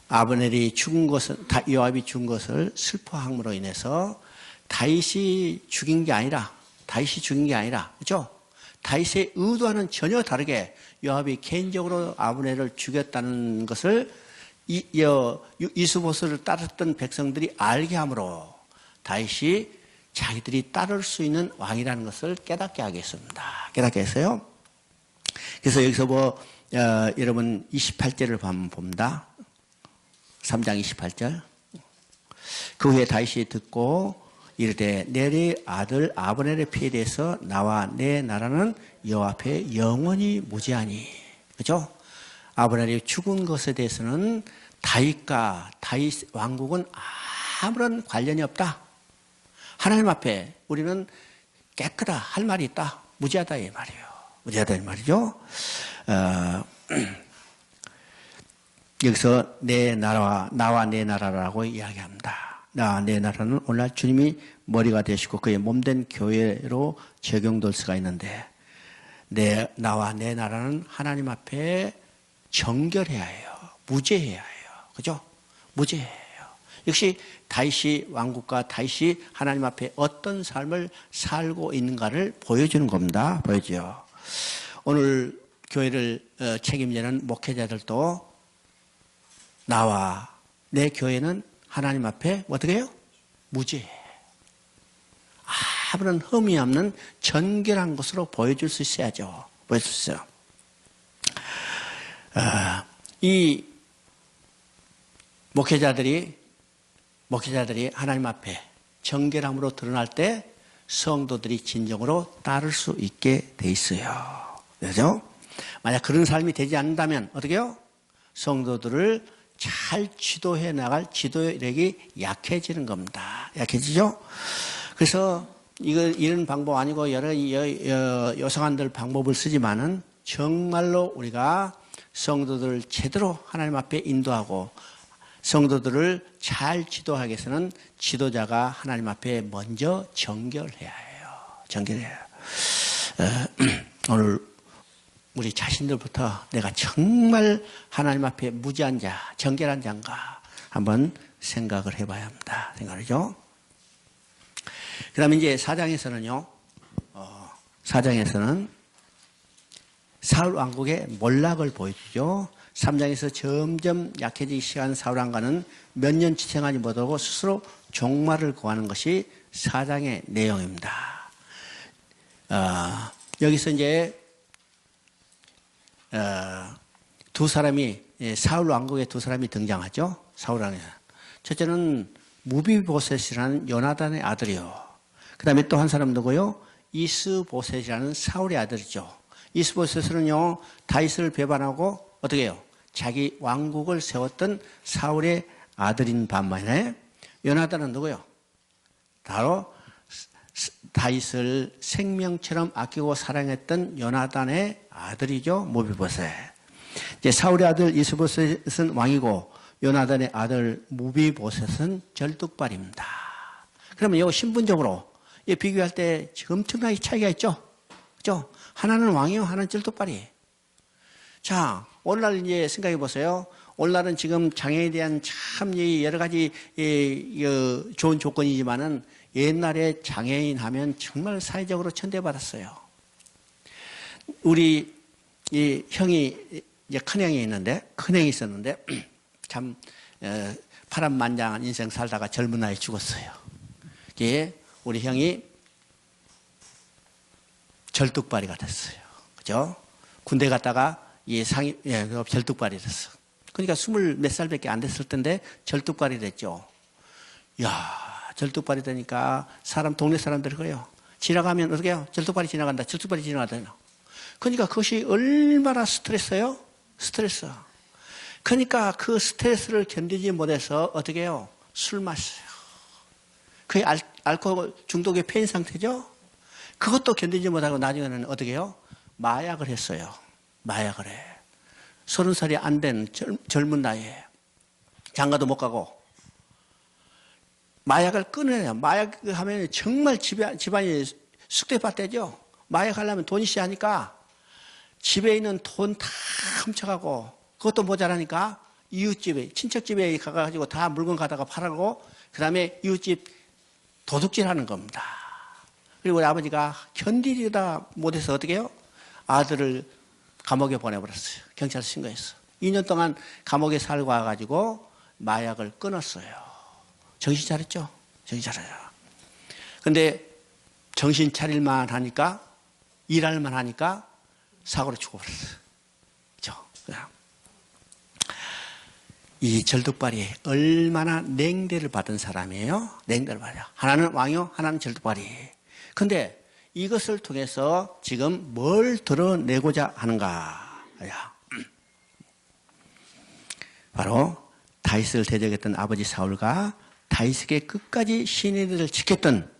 아브넬이 죽은 것은, 요압이 죽은 것을 슬퍼함으로 인해서 다윗이 죽인 게 아니라, 그죠? 다윗의 의도와는 전혀 다르게 요압이 개인적으로 아브넬을 죽였다는 것을 이스보셋을 따랐던 백성들이 알게 하므로 다윗이 자기들이 따를 수 있는 왕이라는 것을 깨닫게 하겠습니다. 깨닫게 했어요. 그래서 여기서 여러분 28절을 한번 봅니다. 3장 28절. 그 후에 다윗이 듣고 이르되 내 아들 아브넬의 피에 대해서 나와 내 나라는 여호와 앞에 영원히 무죄하니. 그죠? 아브넬이 죽은 것에 대해서는 다윗과 다윗 왕국은 아무런 관련이 없다. 하나님 앞에 우리는 깨끗하다. 할 말이 있다. 무죄하다 이 말이에요. 무죄하다 이 말이죠. 여기서 나와 내 나라라고 이야기합니다. 나와 내 나라는 오늘날 주님이 머리가 되시고 그의 몸된 교회로 적용될 수가 있는데 나와 내 나라는 하나님 앞에 정결해야 해요. 무죄해야 해요. 그죠? 무죄해요. 역시 다윗이 왕국과 다윗이 하나님 앞에 어떤 삶을 살고 있는가를 보여주는 겁니다. 보여줘요. 오늘 교회를 책임지는 목회자들도 나와 내 교회는 하나님 앞에 어떻게 해요? 무죄해. 아무런 흠이 없는 정결한 것으로 보여줄 수 있어야죠. 보여줄 수 있어요. 이 목회자들이 하나님 앞에 정결함으로 드러날 때 성도들이 진정으로 따를 수 있게 돼 있어요. 그렇죠? 만약 그런 삶이 되지 않는다면 어떻게 해요? 성도들을 잘 지도해 나갈 지도력이 약해지는 겁니다. 약해지죠? 그래서 이런 방법 아니고 여러 요상한들 방법을 쓰지만은 정말로 우리가 성도들을 제대로 하나님 앞에 인도하고 성도들을 잘 지도하기 위해서는 지도자가 하나님 앞에 먼저 정결해야 해요. 정결해야 해요. 오늘 우리 자신들부터 내가 정말 하나님 앞에 무지한 자, 정결한 자인가 한번 생각을 해봐야 합니다. 생각하죠? 그 다음에 이제 4장에서는요, 4장에서는 사울 왕국의 몰락을 보여주죠. 3장에서 점점 약해지기 시작한 사울 왕가는 몇 년 지탱하지 못하고 스스로 종말을 구하는 것이 4장의 내용입니다. 여기서 이제 두 사람이 사울 왕국의 두 사람이 등장하죠. 사울 왕이 첫째는 무비보셋이라는 요나단의 아들이요. 그 다음에 또 한 사람 누구요? 이스보셋이라는 사울의 아들이죠. 이스보셋은요 다윗을 배반하고 어떻게 해요? 자기 왕국을 세웠던 사울의 아들인 반면에 요나단은 누구요? 바로 다윗을 생명처럼 아끼고 사랑했던 요나단의 아들이죠. 무비보셋. 이제 사울의 아들 이스보셋은 왕이고 요나단의 아들 무비보셋은 절뚝발입니다. 그러면 이 신분적으로 비교할 때 엄청나게 차이가 있죠. 그죠? 하나는 왕이요, 하나는 절뚝발이. 자, 오늘날 이제 생각해 보세요. 오늘날은 지금 장애에 대한 참 여러 가지 좋은 조건이지만은 옛날에 장애인 하면 정말 사회적으로 천대받았어요. 우리 이 형이 이제 큰 형이 있는데 큰 형이 있었는데 참 파란만장한 인생 살다가 젊은 나이에 죽었어요. 이게 우리 형이 절뚝발이가 됐어요. 그죠? 군대 갔다가 절뚝발이 됐어. 그러니까 20몇 살밖에 안 됐을 텐데 절뚝발이 됐죠. 야, 절뚝발이 되니까 동네 사람들이 그래요. 지나가면 어떻게 해요? 절뚝발이 지나간다. 절뚝발이 지나가다. 그러니까 그것이 얼마나 스트레스예요? 스트레스. 그러니까 그 스트레스를 견디지 못해서 어떻게 해요? 술 마셔요. 그게 알코올 중독의 폐인 상태죠? 그것도 견디지 못하고 나중에는 어떻게 해요? 마약을 했어요. 마약을 해. 30살이 안 된 젊은 나이에 장가도 못 가고 마약을 끊어야 마약하면 정말 집안이 쑥대밭대죠. 마약하려면 돈이 시하니까 집에 있는 돈 다 훔쳐가고 그것도 모자라니까 이웃집에 친척집에 가가지고 다 물건 가다가 팔아고 그 다음에 이웃집 도둑질하는 겁니다. 그리고 우리 아버지가 견디다 못해서 어떻게 해요? 아들을 감옥에 보내버렸어요. 경찰에 신고했어. 2년 동안 감옥에 살고 와가지고 마약을 끊었어요. 정신 차렸죠? 정신 차려요. 근데 정신 차릴만 하니까 일할만 하니까 사고로 죽어버렸어요. 그죠? 이 절뚝발이 얼마나 냉대를 받은 사람이에요? 냉대를 받아요. 하나는 왕이요, 하나는 절뚝발이. 근데 이것을 통해서 지금 뭘 드러내고자 하는가? 바로 다윗을 대적했던 아버지 사울과 다윗에게 끝까지 신의들을 지켰던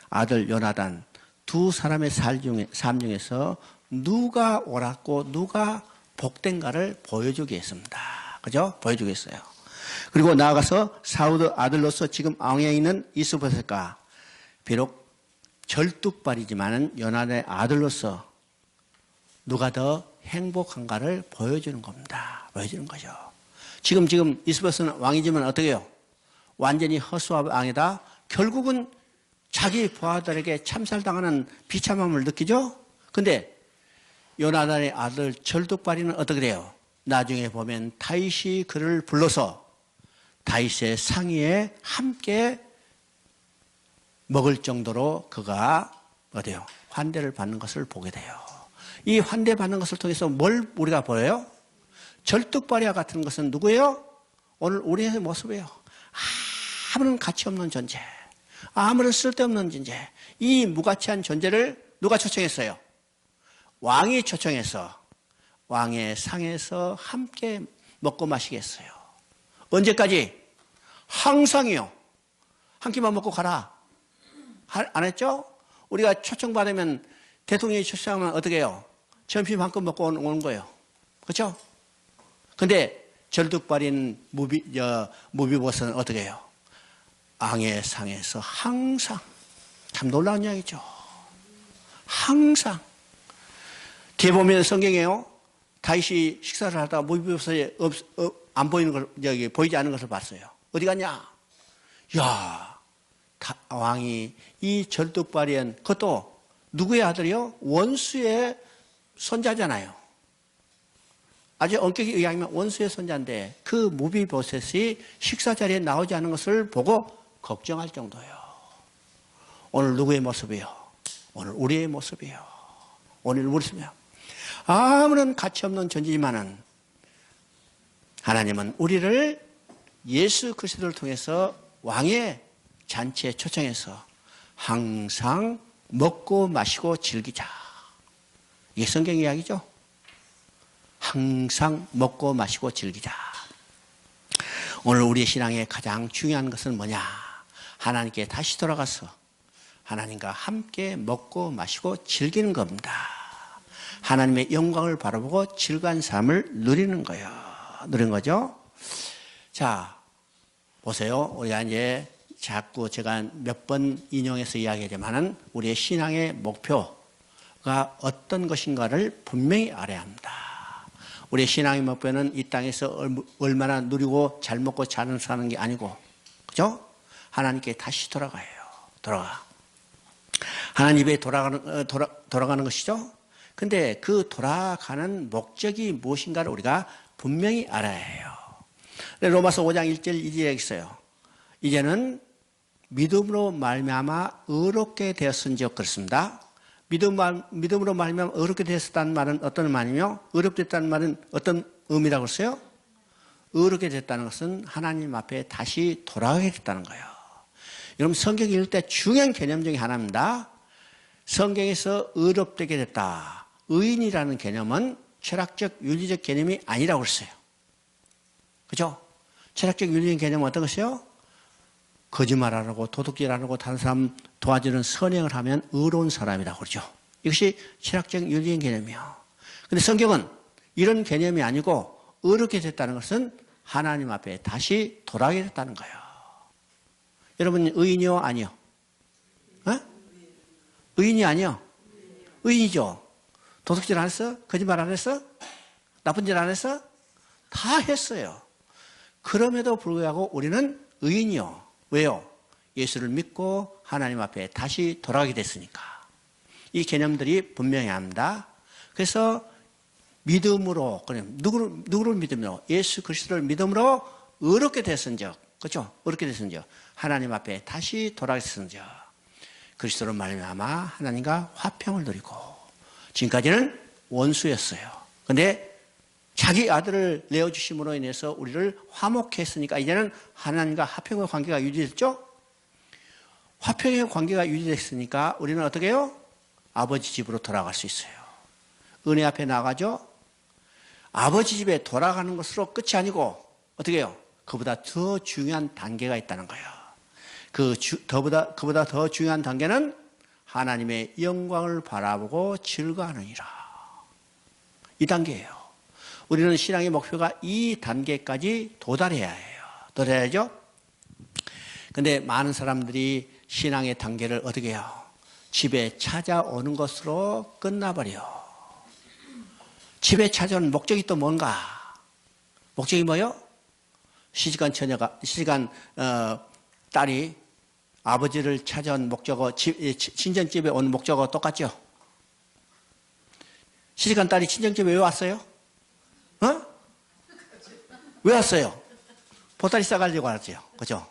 아들 요나단 두 사람의 삶 중에서 누가 옳았고 누가 복된가를 보여주게 했습니다. 그죠? 보여주게 했어요. 그리고 나아가서 사울 아들로서 지금 왕위에 있는 이스보셋과 비록 절뚝발이지만은 요나단의 아들로서 누가 더 행복한가를 보여주는 겁니다. 보여주는 거죠. 지금 이스보셋은 왕이지만 어떻게 해요? 완전히 허수아비 왕이다. 결국은 자기 부하들에게 참살당하는 비참함을 느끼죠. 근데 요나단의 아들 절뚝발이는 어떻게 돼요? 나중에 보면 다윗이 그를 불러서 다윗의 상의에 함께 먹을 정도로 그가 어때요? 환대를 받는 것을 보게 돼요. 이 환대 받는 것을 통해서 뭘 우리가 보여요? 절뚝발이와 같은 것은 누구예요? 오늘 우리의 모습이에요. 아무런 가치 없는 존재, 아무런 쓸데없는 존재, 이 무가치한 존재를 누가 초청했어요? 왕이 초청해서 왕의 상에서 함께 먹고 마시겠어요. 언제까지? 항상이요. 한 끼만 먹고 가라. 안 했죠? 우리가 초청받으면, 대통령이 초청하면 어떻게 해요? 점심 한 컵 먹고 오는 거예요. 그렇죠? 근데 절뚝발인 무비보스는 어떻게 해요? 앙의 상에서 항상, 참 놀라운 이야기죠. 항상. 뒤에 보면 성경에요. 다윗이 식사를 하다가 무비보스에 안 보이는 걸, 보이지 않는 것을 봤어요. 어디 갔냐? 야, 왕이 이 절뚝발인, 그것도 누구의 아들이요? 원수의 손자잖아요. 아주 엄격히 의하면 원수의 손자인데 그 무비보셋이 식사 자리에 나오지 않는 것을 보고 걱정할 정도예요. 오늘 누구의 모습이요? 오늘 우리의 모습이요. 오늘 우리 모습이요. 아무런 가치 없는 존재지만은 하나님은 우리를 예수 그리스도를 통해서 왕의 잔치에 초청해서 항상 먹고 마시고 즐기자. 이게 성경 이야기죠. 항상 먹고 마시고 즐기자. 오늘 우리의 신앙의 가장 중요한 것은 뭐냐? 하나님께 다시 돌아가서 하나님과 함께 먹고 마시고 즐기는 겁니다. 하나님의 영광을 바라보고 즐거운 삶을 누리는 거예요. 누리는 거죠. 자, 보세요. 우리가 이제 자꾸 제가 몇 번 인용해서 이야기하지만은 우리의 신앙의 목표가 어떤 것인가를 분명히 알아야 합니다. 우리의 신앙의 목표는 이 땅에서 얼마나 누리고 잘 먹고 잘 사는 게 아니고, 그죠? 하나님께 다시 돌아가요. 돌아가. 하나님 입에 돌아가는 것이죠. 근데 그 돌아가는 목적이 무엇인가를 우리가 분명히 알아야 해요. 로마서 5장 1절 2절에 있어요. 이제는 믿음으로 말미암아 의롭게 되었은지요. 그렇습니다. 믿음으로 말미암아 의롭게 되었다는 말은 어떤 말이며, 의롭됐다는 말은 어떤 의미라고 했어요? 의롭게 됐다는 것은 하나님 앞에 다시 돌아가게 됐다는 거예요. 여러분, 성경 읽을 때 중요한 개념 중에 하나입니다. 성경에서 의롭되게 됐다. 의인이라는 개념은 철학적, 윤리적 개념이 아니라고 했어요. 그죠? 철학적, 윤리적 개념은 어떤 것이요? 거짓말하고 도둑질하고 다른 사람 도와주는 선행을 하면 의로운 사람이라고 그러죠. 이것이 철학적, 윤리적 개념이에요. 그런데 성경은 이런 개념이 아니고 의롭게 됐다는 것은 하나님 앞에 다시 돌아가게 됐다는 거예요. 여러분, 의인이요? 아니요? 어? 의인이 아니요? 의인이죠. 도둑질 안 했어? 거짓말 안 했어? 나쁜 짓 안 했어? 다 했어요. 그럼에도 불구하고 우리는 의인이요. 왜요? 예수를 믿고 하나님 앞에 다시 돌아가게 됐으니까. 이 개념들이 분명히 합니다. 그래서 믿음으로, 누구를 믿음으로? 예수 그리스도를 믿음으로 의롭게 됐은즉, 그렇죠? 의롭게 됐은즉, 하나님 앞에 다시 돌아가게 됐은즉, 그리스도로 말미암아 하나님과 화평을 누리고, 지금까지는 원수였어요. 그런데 자기 아들을 내어주심으로 인해서 우리를 화목했으니까 이제는 하나님과 화평의 관계가 유지됐죠? 화평의 관계가 유지됐으니까 우리는 어떻게 해요? 아버지 집으로 돌아갈 수 있어요. 은혜 앞에 나가죠? 아버지 집에 돌아가는 것으로 끝이 아니고 어떻게 해요? 그보다 더 중요한 단계가 있다는 거예요. 그보다 더 중요한 단계는 하나님의 영광을 바라보고 즐거워하느니라. 이 단계예요. 우리는 신앙의 목표가 이 단계까지 도달해야 해요. 도달해야죠? 근데 많은 사람들이 신앙의 단계를 어떻게 해요? 집에 찾아오는 것으로 끝나버려. 집에 찾아오는 목적이 또 뭔가? 목적이 뭐요? 시집간 딸이 아버지를 찾아온 목적어, 친정집에 온 목적어 똑같죠? 시집간 딸이 친정집에 왜 왔어요? 왜 왔어요? 보따리 싸가지고 왔죠. 그죠?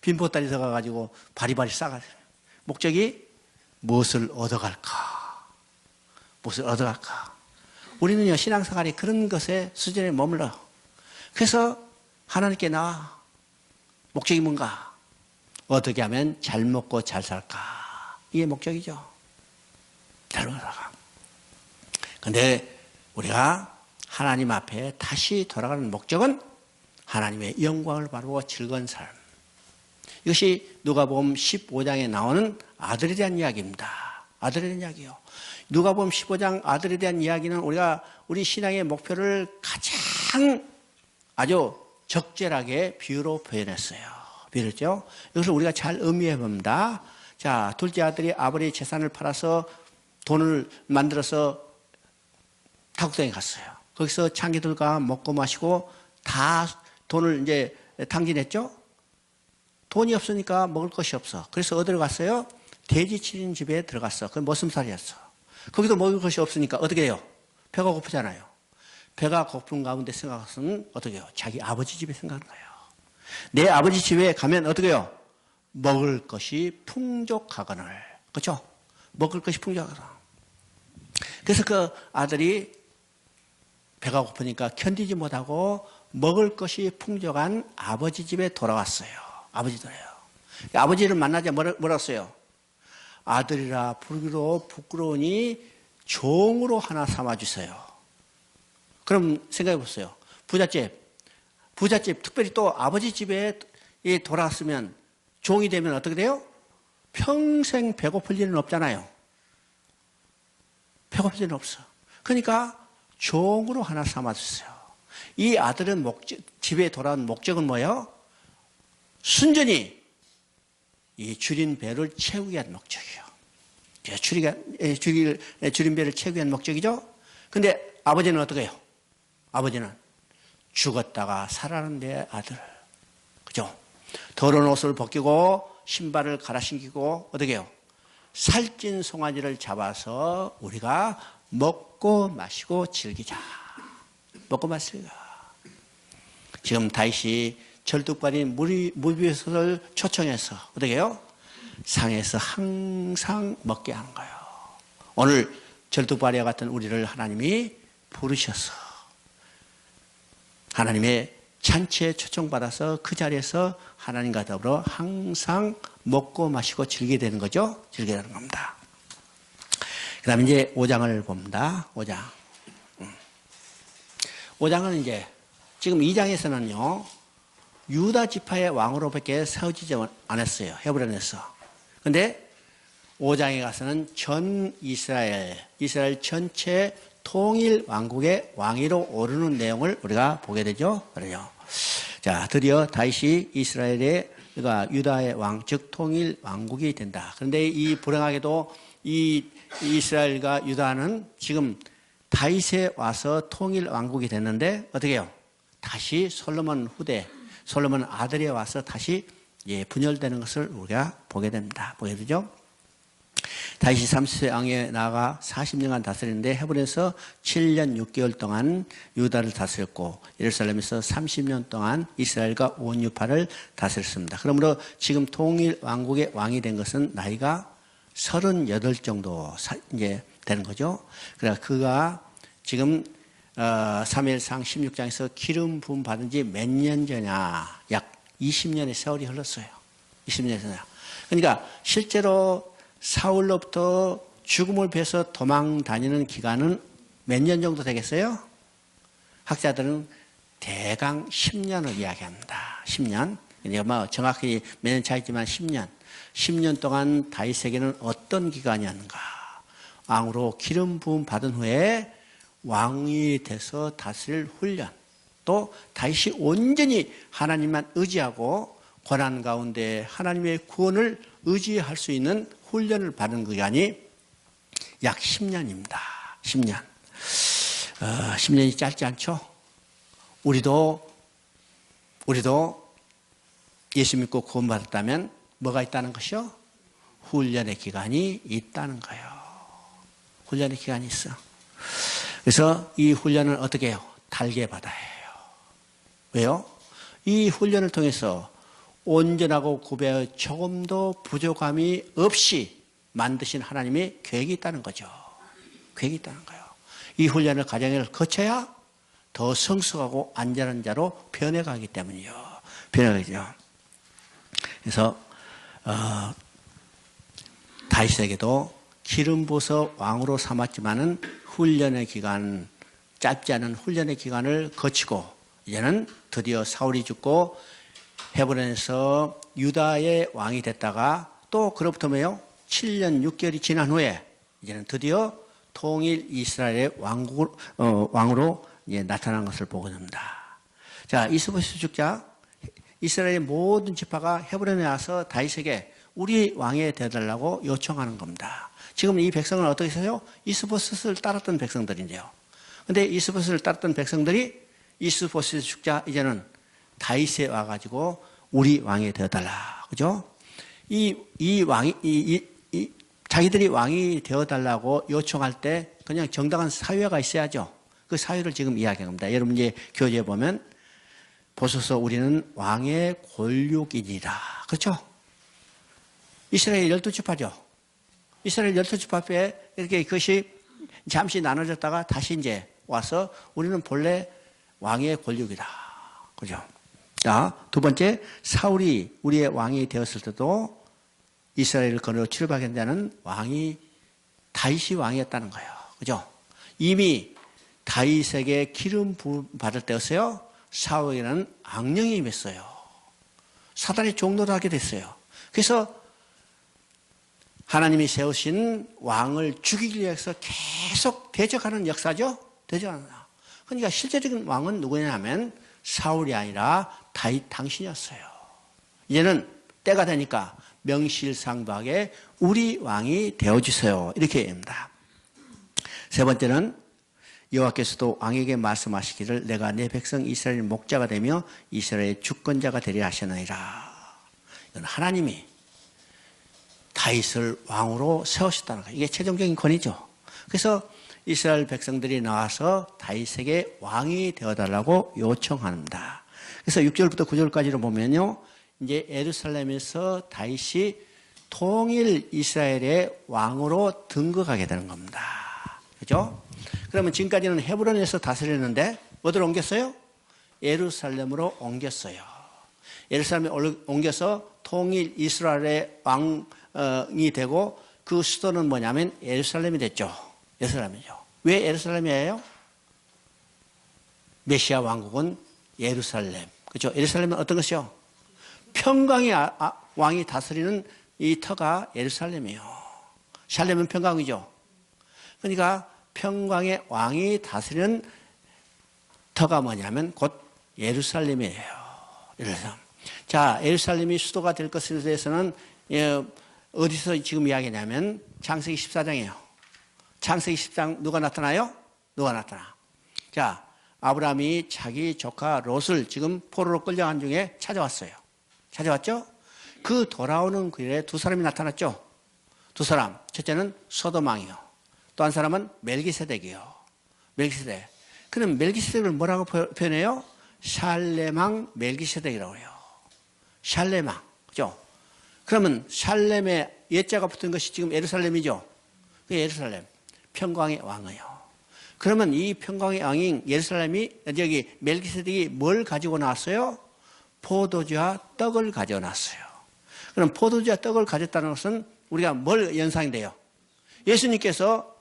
빈 보따리 싸가지고 바리바리 싸가지고. 목적이 무엇을 얻어갈까? 무엇을 얻어갈까? 우리는요, 신앙생활이 그런 것에 수준에 머물러. 그래서 하나님께 나와. 목적이 뭔가? 어떻게 하면 잘 먹고 잘 살까? 이게 목적이죠. 잘 먹고 살까? 근데 우리가 하나님 앞에 다시 돌아가는 목적은 하나님의 영광을 바라보고 즐거운 삶. 이것이 누가복음 15장에 나오는 아들에 대한 이야기입니다. 아들에 대한 이야기요. 누가복음 15장 아들에 대한 이야기는 우리가 우리 신앙의 목표를 가장 아주 적절하게 비유로 표현했어요. 비유했죠. 이것을 우리가 잘 의미해 봅니다. 자, 둘째 아들이 아버지의 재산을 팔아서 돈을 만들어서 타국동에 갔어요. 거기서 창기들과 먹고 마시고 다 돈을 이제 탕진했죠. 돈이 없으니까 먹을 것이 없어. 그래서 어디로 갔어요? 돼지치린 집에 들어갔어. 그건 머슴살이었어. 거기도 먹을 것이 없으니까 어떻게 해요? 배가 고프잖아요. 배가 고픈 가운데 생각은 어떻게 해요? 자기 아버지 집에 생각하는 거예요. 내 아버지 집에 가면 어떻게 해요? 먹을 것이 풍족하거늘. 그렇죠? 먹을 것이 풍족하거늘. 그래서 그 아들이 배가 고프니까 견디지 못하고 먹을 것이 풍족한 아버지 집에 돌아왔어요. 아버지들이에요. 아버지를 만나자 뭐라 써요? 아들이라 부르기로 부끄러우니 종으로 하나 삼아주세요. 그럼 생각해 보세요. 부잣집, 특별히 또 아버지 집에 돌아왔으면 종이 되면 어떻게 돼요? 평생 배고플 일은 없잖아요. 배고플 일은 없어. 그러니까 종으로 하나 삼아주세요. 이 아들은 집에 돌아온 목적은 뭐예요? 순전히 이 줄인 배를 채우기 위한 목적이에요. 줄인 배를 채우기 위한 목적이죠. 근데 아버지는 어떻게 해요? 아버지는 죽었다가 살아난 내 아들. 그죠? 더러운 옷을 벗기고 신발을 갈아 신기고 어떻게 해요? 살찐 송아지를 잡아서 우리가 먹고 마시고 즐기자. 먹고 마시자. 지금 다윗이 절뚝발인 무비엇을 초청해서 어떻게 해요? 상에서 항상 먹게 하는 거예요. 오늘 절뚝발이와 같은 우리를 하나님이 부르셔서 하나님의 잔치에 초청받아서 그 자리에서 하나님과 더불어 항상 먹고 마시고 즐기게 되는 거죠. 즐기게 되는 겁니다. 그 다음에 이제 5장을 봅니다. 5장. 5장은 이제 지금 2장에서는요. 유다 지파의 왕으로밖에 세워지지 않았어요. 헤브론에서. 근데 5장에 가서는 전 이스라엘 전체 통일 왕국의 왕위로 오르는 내용을 우리가 보게 되죠. 그래요. 자, 드디어 다윗이 이스라엘의 그러니까 유다의 왕, 즉 통일 왕국이 된다. 그런데 이 불행하게도 이 이스라엘과 유다는 지금 다윗에 와서 통일 왕국이 됐는데 어떻게 해요? 다시 솔로몬 아들이 와서 다시 분열되는 것을 우리가 보게 됩니다. 보게 되죠? 다윗이 30세 왕에 나아가 40년간 다스리는데 헤브론에서 7년 6개월 동안 유다를 다스렸고 예루살렘에서 30년 동안 이스라엘과 온 유파를 다스렸습니다. 그러므로 지금 통일 왕국의 왕이 된 것은 나이가 38 정도 이제 되는 거죠. 그래서 그가 지금 사무엘상 16장에서 기름 부음 받은 지 몇 년 전이냐? 약 20년의 세월이 흘렀어요. 20년의 세월. 그러니까 실제로 사울로부터 죽음을 피해서 도망 다니는 기간은 몇 년 정도 되겠어요? 학자들은 대강 10년을 이야기합니다. 10년. 뭐 정확히 몇 년 차이지만 10년. 10년 동안 다윗에게는 어떤 기간이었는가? 왕으로 기름 부음 받은 후에 왕이 돼서 다스릴 훈련. 또 다윗이 온전히 하나님만 의지하고 고난 가운데 하나님의 구원을 의지할 수 있는 훈련을 받은 기간이 약 10년입니다. 10년. 10년이 짧지 않죠? 우리도 예수 믿고 구원받았다면 뭐가 있다는 것이요? 훈련의 기간이 있다는 거예요. 훈련의 기간이 있어. 그래서 이 훈련을 어떻게 해요? 달게 받아야 해요. 왜요? 이 훈련을 통해서 온전하고 구별하여 조금도 부족함이 없이 만드신 하나님의 계획이 있다는 거죠. 계획이 있다는 거예요. 이 훈련을 가정을 거쳐야 더 성숙하고 안전한 자로 변해가기 때문이요. 변해가죠. 그래서 다윗에게도 기름 부어서 왕으로 삼았지만은 훈련의 기간, 짧지 않은 훈련의 기간을 거치고 이제는 드디어 사울이 죽고 헤브론에서 유다의 왕이 됐다가 또 그로부터 뭐요? 7년 6개월이 지난 후에 이제는 드디어 통일 이스라엘의 왕으로 이제 나타난 것을 보게 됩니다. 자, 이스보셋 죽자 이스라엘의 모든 지파가 헤브론에 와서 다윗에게 우리 왕이 되어달라고 요청하는 겁니다. 지금 이 백성은 어떻게 해서요? 이스보셋을 따랐던 백성들인데요. 근데 이스보셋을 따랐던 백성들이 이스보셋 죽자 이제는 다윗에 와가지고 우리 왕이 되어달라. 그죠? 자기들이 왕이 되어달라고 요청할 때 그냥 정당한 사유가 있어야죠. 그 사유를 지금 이야기합니다. 여러분 이제 교재에 보면 보소서 우리는 왕의 골육이니라. 그렇죠? 이스라엘 12지파죠. 이스라엘 12지파에 이렇게 그것이 잠시 나눠졌다가 다시 이제 와서 우리는 본래 왕의 권력이다. 그죠? 자, 두 번째, 사울이 우리의 왕이 되었을 때도 이스라엘을 거느려 출발하게 되는 왕이 다윗이 왕이었다는 거예요. 그죠? 이미 다윗에게 기름 부음 받을 때였어요. 사울에게는 악령이 임했어요. 사단이 종노를 하게 됐어요. 그래서 하나님이 세우신 왕을 죽이기 위해서 계속 대적하는 역사죠. 대적하는. 그러니까 실제적인 왕은 누구냐면 사울이 아니라 다윗 당신이었어요. 이제는 때가 되니까 명실상부하게 우리 왕이 되어주세요. 이렇게 얘기합니다. 세 번째는 여호와께서도 왕에게 말씀하시기를 내가 내 백성 이스라엘 목자가 되며 이스라엘의 주권자가 되리라 하시느니라. 이건 하나님이 다윗을 왕으로 세우셨다는 거예요. 이게 최종적인 권위죠. 그래서 이스라엘 백성들이 나와서 다윗에게 왕이 되어달라고 요청합니다. 그래서 6절부터 9절까지로 보면요. 이제 예루살렘에서 다윗이 통일 이스라엘의 왕으로 등극하게 되는 겁니다. 그죠? 그러면 지금까지는 헤브론에서 다스렸는데 어디로 옮겼어요? 예루살렘으로 옮겼어요. 예루살렘에 옮겨서 통일 이스라엘의 왕이 되고 그 수도는 뭐냐면 예루살렘이 됐죠. 예루살렘이죠. 왜 예루살렘이에요? 메시아 왕국은 예루살렘. 그렇죠? 예루살렘은 어떤 것이요? 평강의 왕이 다스리는 이 터가 예루살렘이에요. 샬렘은 평강이죠. 그러니까 평강의 왕이 다스리는 터가 뭐냐면 곧 예루살렘이에요. 예루살렘. 자, 예루살렘이 수도가 될 것에 대해서는 어디서 지금 이야기냐면 창세기 14장이에요. 창세기 10장 누가 나타나요? 누가 나타나? 자, 아브라함이 자기 조카 롯을 지금 포로로 끌려간 중에 찾아왔어요. 찾아왔죠? 그 돌아오는 길에 두 사람이 나타났죠? 두 사람. 첫째는 소돔 왕이요. 또 한 사람은 멜기세덱이요. 멜기세덱. 그럼 멜기세덱을 뭐라고 표현해요? 샬렘왕 멜기세덱이라고 해요. 샬렘왕. 그죠? 그러면 샬렘의 옛자가 붙은 것이 지금 예루살렘이죠? 그 예루살렘. 평강의 왕이에요. 그러면 이 평강의 왕인 예루살렘이 여기 멜기세덱이 뭘 가지고 나왔어요? 포도주와 떡을 가져다 놨어요. 그럼 포도주와 떡을 가졌다는 것은 우리가 뭘 연상이 돼요? 예수님께서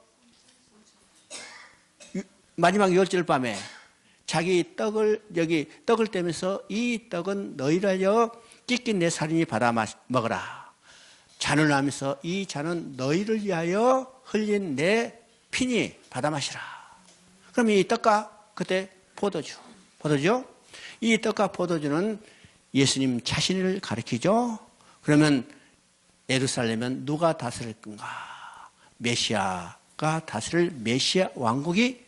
마지막 유월절 밤에 자기 떡을 떼면서 이 떡은 너희를 위하여 찢긴 내 살인이 받아 먹어라. 잔을 하면서 이 잔은 너희를 위하여 흘린 내 피니 받아 마시라. 그럼 이 떡과 그때 포도주. 이 떡과 포도주는 예수님 자신을 가리키죠. 그러면 예루살렘은 누가 다스릴 건가? 메시아가 다스릴 메시아 왕국이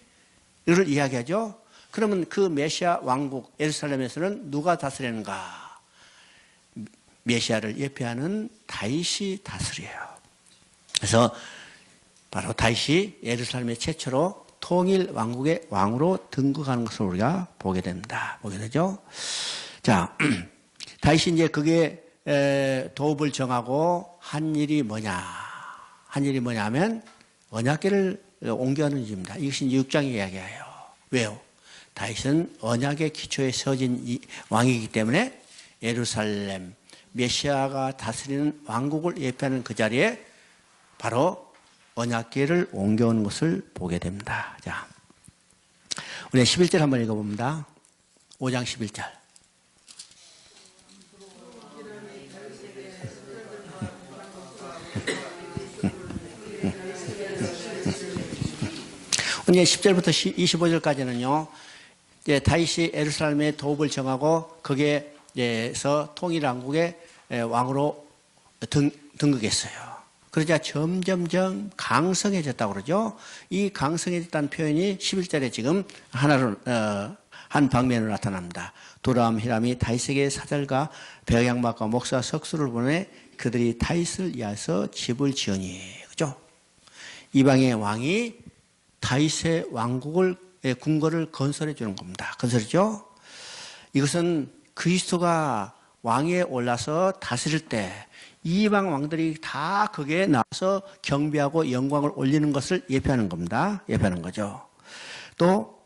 이를 이야기하죠. 그러면 그 메시아 왕국 예루살렘에서는 누가 다스리는가? 메시아를 예표하는 다윗이 다스려요. 그래서 바로 다윗이 예루살렘의 최초로 통일 왕국의 왕으로 등극하는 것을 우리가 보게 됩니다. 보게 되죠. 자, 다윗이 이제 그게 도읍을 정하고 한 일이 뭐냐면 언약궤를 옮겨오는 일입니다. 이것이 이제 6장의 이야기예요. 왜요? 다윗은 언약의 기초에 세워진 왕이기 때문에 예루살렘 메시아가 다스리는 왕국을 예표하는 그 자리에 바로 언약궤를 옮겨오는 것을 보게 됩니다. 자, 우리 11절 한번 읽어봅니다. 5장 11절. 이제 10절부터 25절까지는요, 이제 다윗이 예루살렘의 도읍을 정하고 거기에서 통일왕국의 왕으로 등극했어요. 그러자 점점점 강성해졌다고 그러죠. 이 강성해졌다는 표현이 11절에 지금 하나로 한 방면으로 나타납니다. 도람 히람이 다윗에게 사절과 백양막과 목사 석수를 보내 그들이 다윗을 위하여서 집을 지으니, 그죠? 이방의 왕이 다윗의 왕국을 궁궐을 건설해 주는 겁니다. 건설이죠. 이것은 그리스도가 왕위에 올라서 다스릴 때 이방 왕들이 다 거기에 나와서 경배하고 영광을 올리는 것을 예표하는 겁니다. 예표하는 거죠. 또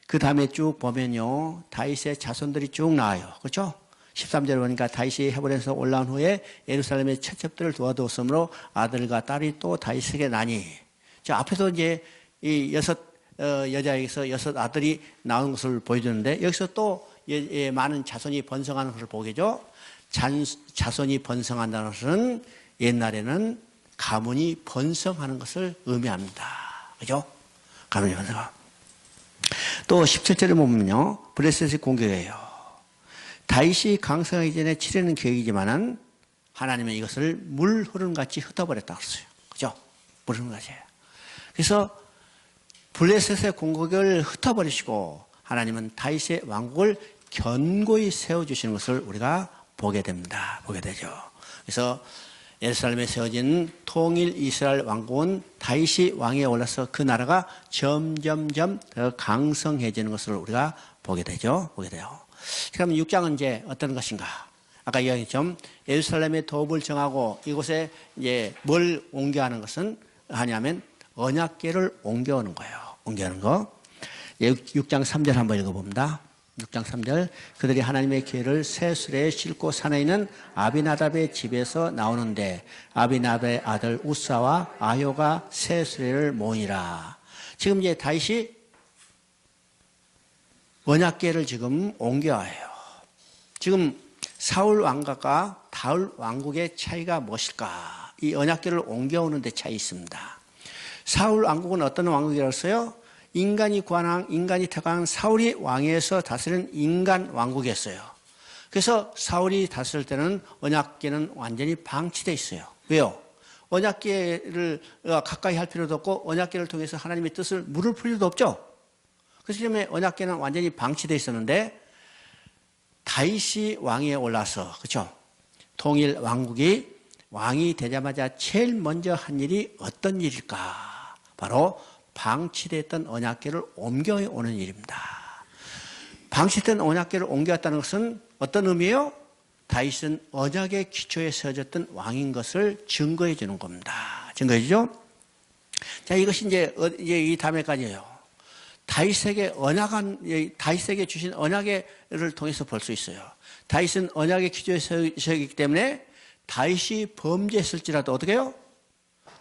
그 다음에 쭉 보면요, 다윗의 자손들이 쭉 나와요. 그렇죠? 13절 보니까 다윗이 헤브론에서 올라온 후에 예루살렘의 채첩들을 도와두었으므로 아들과 딸이 또 다윗에게 나니. 자, 앞에서 이제 이 여섯 여자에게서 여섯 아들이 나온 것을 보여주는데, 여기서 또 많은 자손이 번성하는 것을 보게죠. 자손이 번성한다는 것은 옛날에는 가문이 번성하는 것을 의미합니다. 그죠? 가문이 번성하고. 또 17절에 보면요, 블레셋의 공격이에요. 다윗이 강성하기 전에 치르는 계획이지만은 하나님은 이것을 물 흐름같이 흩어버렸다고 했어요. 그죠? 물 흐름같이. 그래서 블레셋의 공격을 흩어버리시고 하나님은 다윗의 왕국을 견고히 세워주시는 것을 우리가 보게 됩니다. 보게 되죠. 그래서 예루살렘에 세워진 통일 이스라엘 왕국은 다윗이 왕위에 올라서 그 나라가 점점점 더 강성해지는 것을 우리가 보게 되죠. 보게 돼요. 그러면 6장은 이제 어떤 것인가? 아까 이야기했죠. 예루살렘의 도읍을 정하고 이곳에 이제 뭘 옮겨하는 것은 하냐면 언약궤를 옮겨오는 거예요. 옮겨오는 거. 6장 3절 한번 읽어봅니다. 6장 3절. 그들이 하나님의 궤를 새 수레에 싣고 산에 있는 아비나답의 집에서 나오는데 아비나답의 아들 우사와 아효가 새 수레를 모으니라. 지금 이제 다윗이 언약궤를 지금 옮겨와요. 지금 사울 왕국과 다윗 왕국의 차이가 무엇일까? 이 언약궤를 옮겨오는 데 차이 있습니다. 사울 왕국은 어떤 왕국이었어요? 인간이 택한 사울이 왕위에서 다스리는 인간 왕국이었어요. 그래서 사울이 다스릴 때는 언약궤는 완전히 방치되어 있어요. 왜요? 언약궤를 가까이 할 필요도 없고 언약궤를 통해서 하나님의 뜻을 물을 필요도 없죠. 그래서 때문에 언약궤는 완전히 방치되어 있었는데 다윗이 왕위에 올라서, 그렇죠? 통일 왕국이 왕이 되자마자 제일 먼저 한 일이 어떤 일일까? 바로 방치됐던 언약궤를 옮겨오는 일입니다. 방치된 언약궤를 옮겨왔다는 것은 어떤 의미예요? 다윗은 언약의 기초에 세워졌던 왕인 것을 증거해 주는 겁니다. 증거해 주죠? 자, 이것이 이제 이 다음에까지예요. 다윗에게 주신 언약을 통해서 볼 수 있어요. 다윗은 언약의 기초에 세우기 때문에 다윗이 범죄했을지라도 어떻게 해요?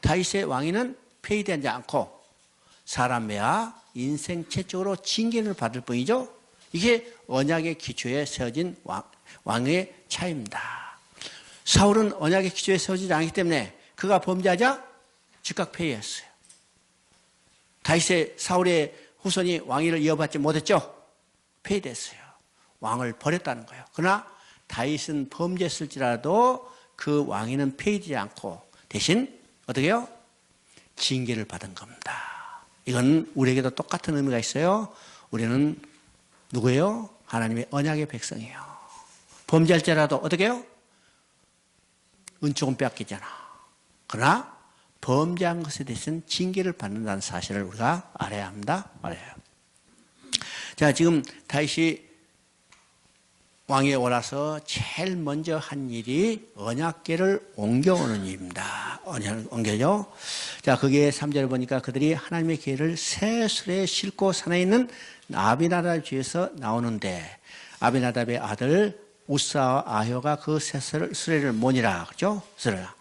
다윗의 왕위는 폐위되지 않고 사람매와 인생 최적으로 징계를 받을 뿐이죠. 이게 언약의 기초에 세워진 왕의 차이입니다. 사울은 언약의 기초에 세워지지 않기 때문에 그가 범죄하자 즉각 폐위했어요. 사울의 후손이 왕위를 이어받지 못했죠. 폐위됐어요. 왕을 버렸다는 거예요. 그러나 다윗은 범죄했을지라도 그 왕위는 폐위되지 않고 대신 어떻게 해요? 징계를 받은 겁니다. 이건 우리에게도 똑같은 의미가 있어요. 우리는 누구예요? 하나님의 언약의 백성이에요. 범죄할지라도 어떻게 해요? 은총은 빼앗기잖아. 그러나 범죄한 것에 대해서는 징계를 받는다는 사실을 우리가 알아야 합니다. 알아요. 자, 지금 다윗이 왕위에 올라서 제일 먼저 한 일이 언약궤를 옮겨오는 일입니다. 옮겨죠. 자, 거기에 3절을 보니까 그들이 하나님의 궤를 새 수레에 싣고 산에 있는 아비나답 집에서 나오는데 아비나답의 아들 우사와 아효가 그 새 수레를 모니라. 그죠? 수레라.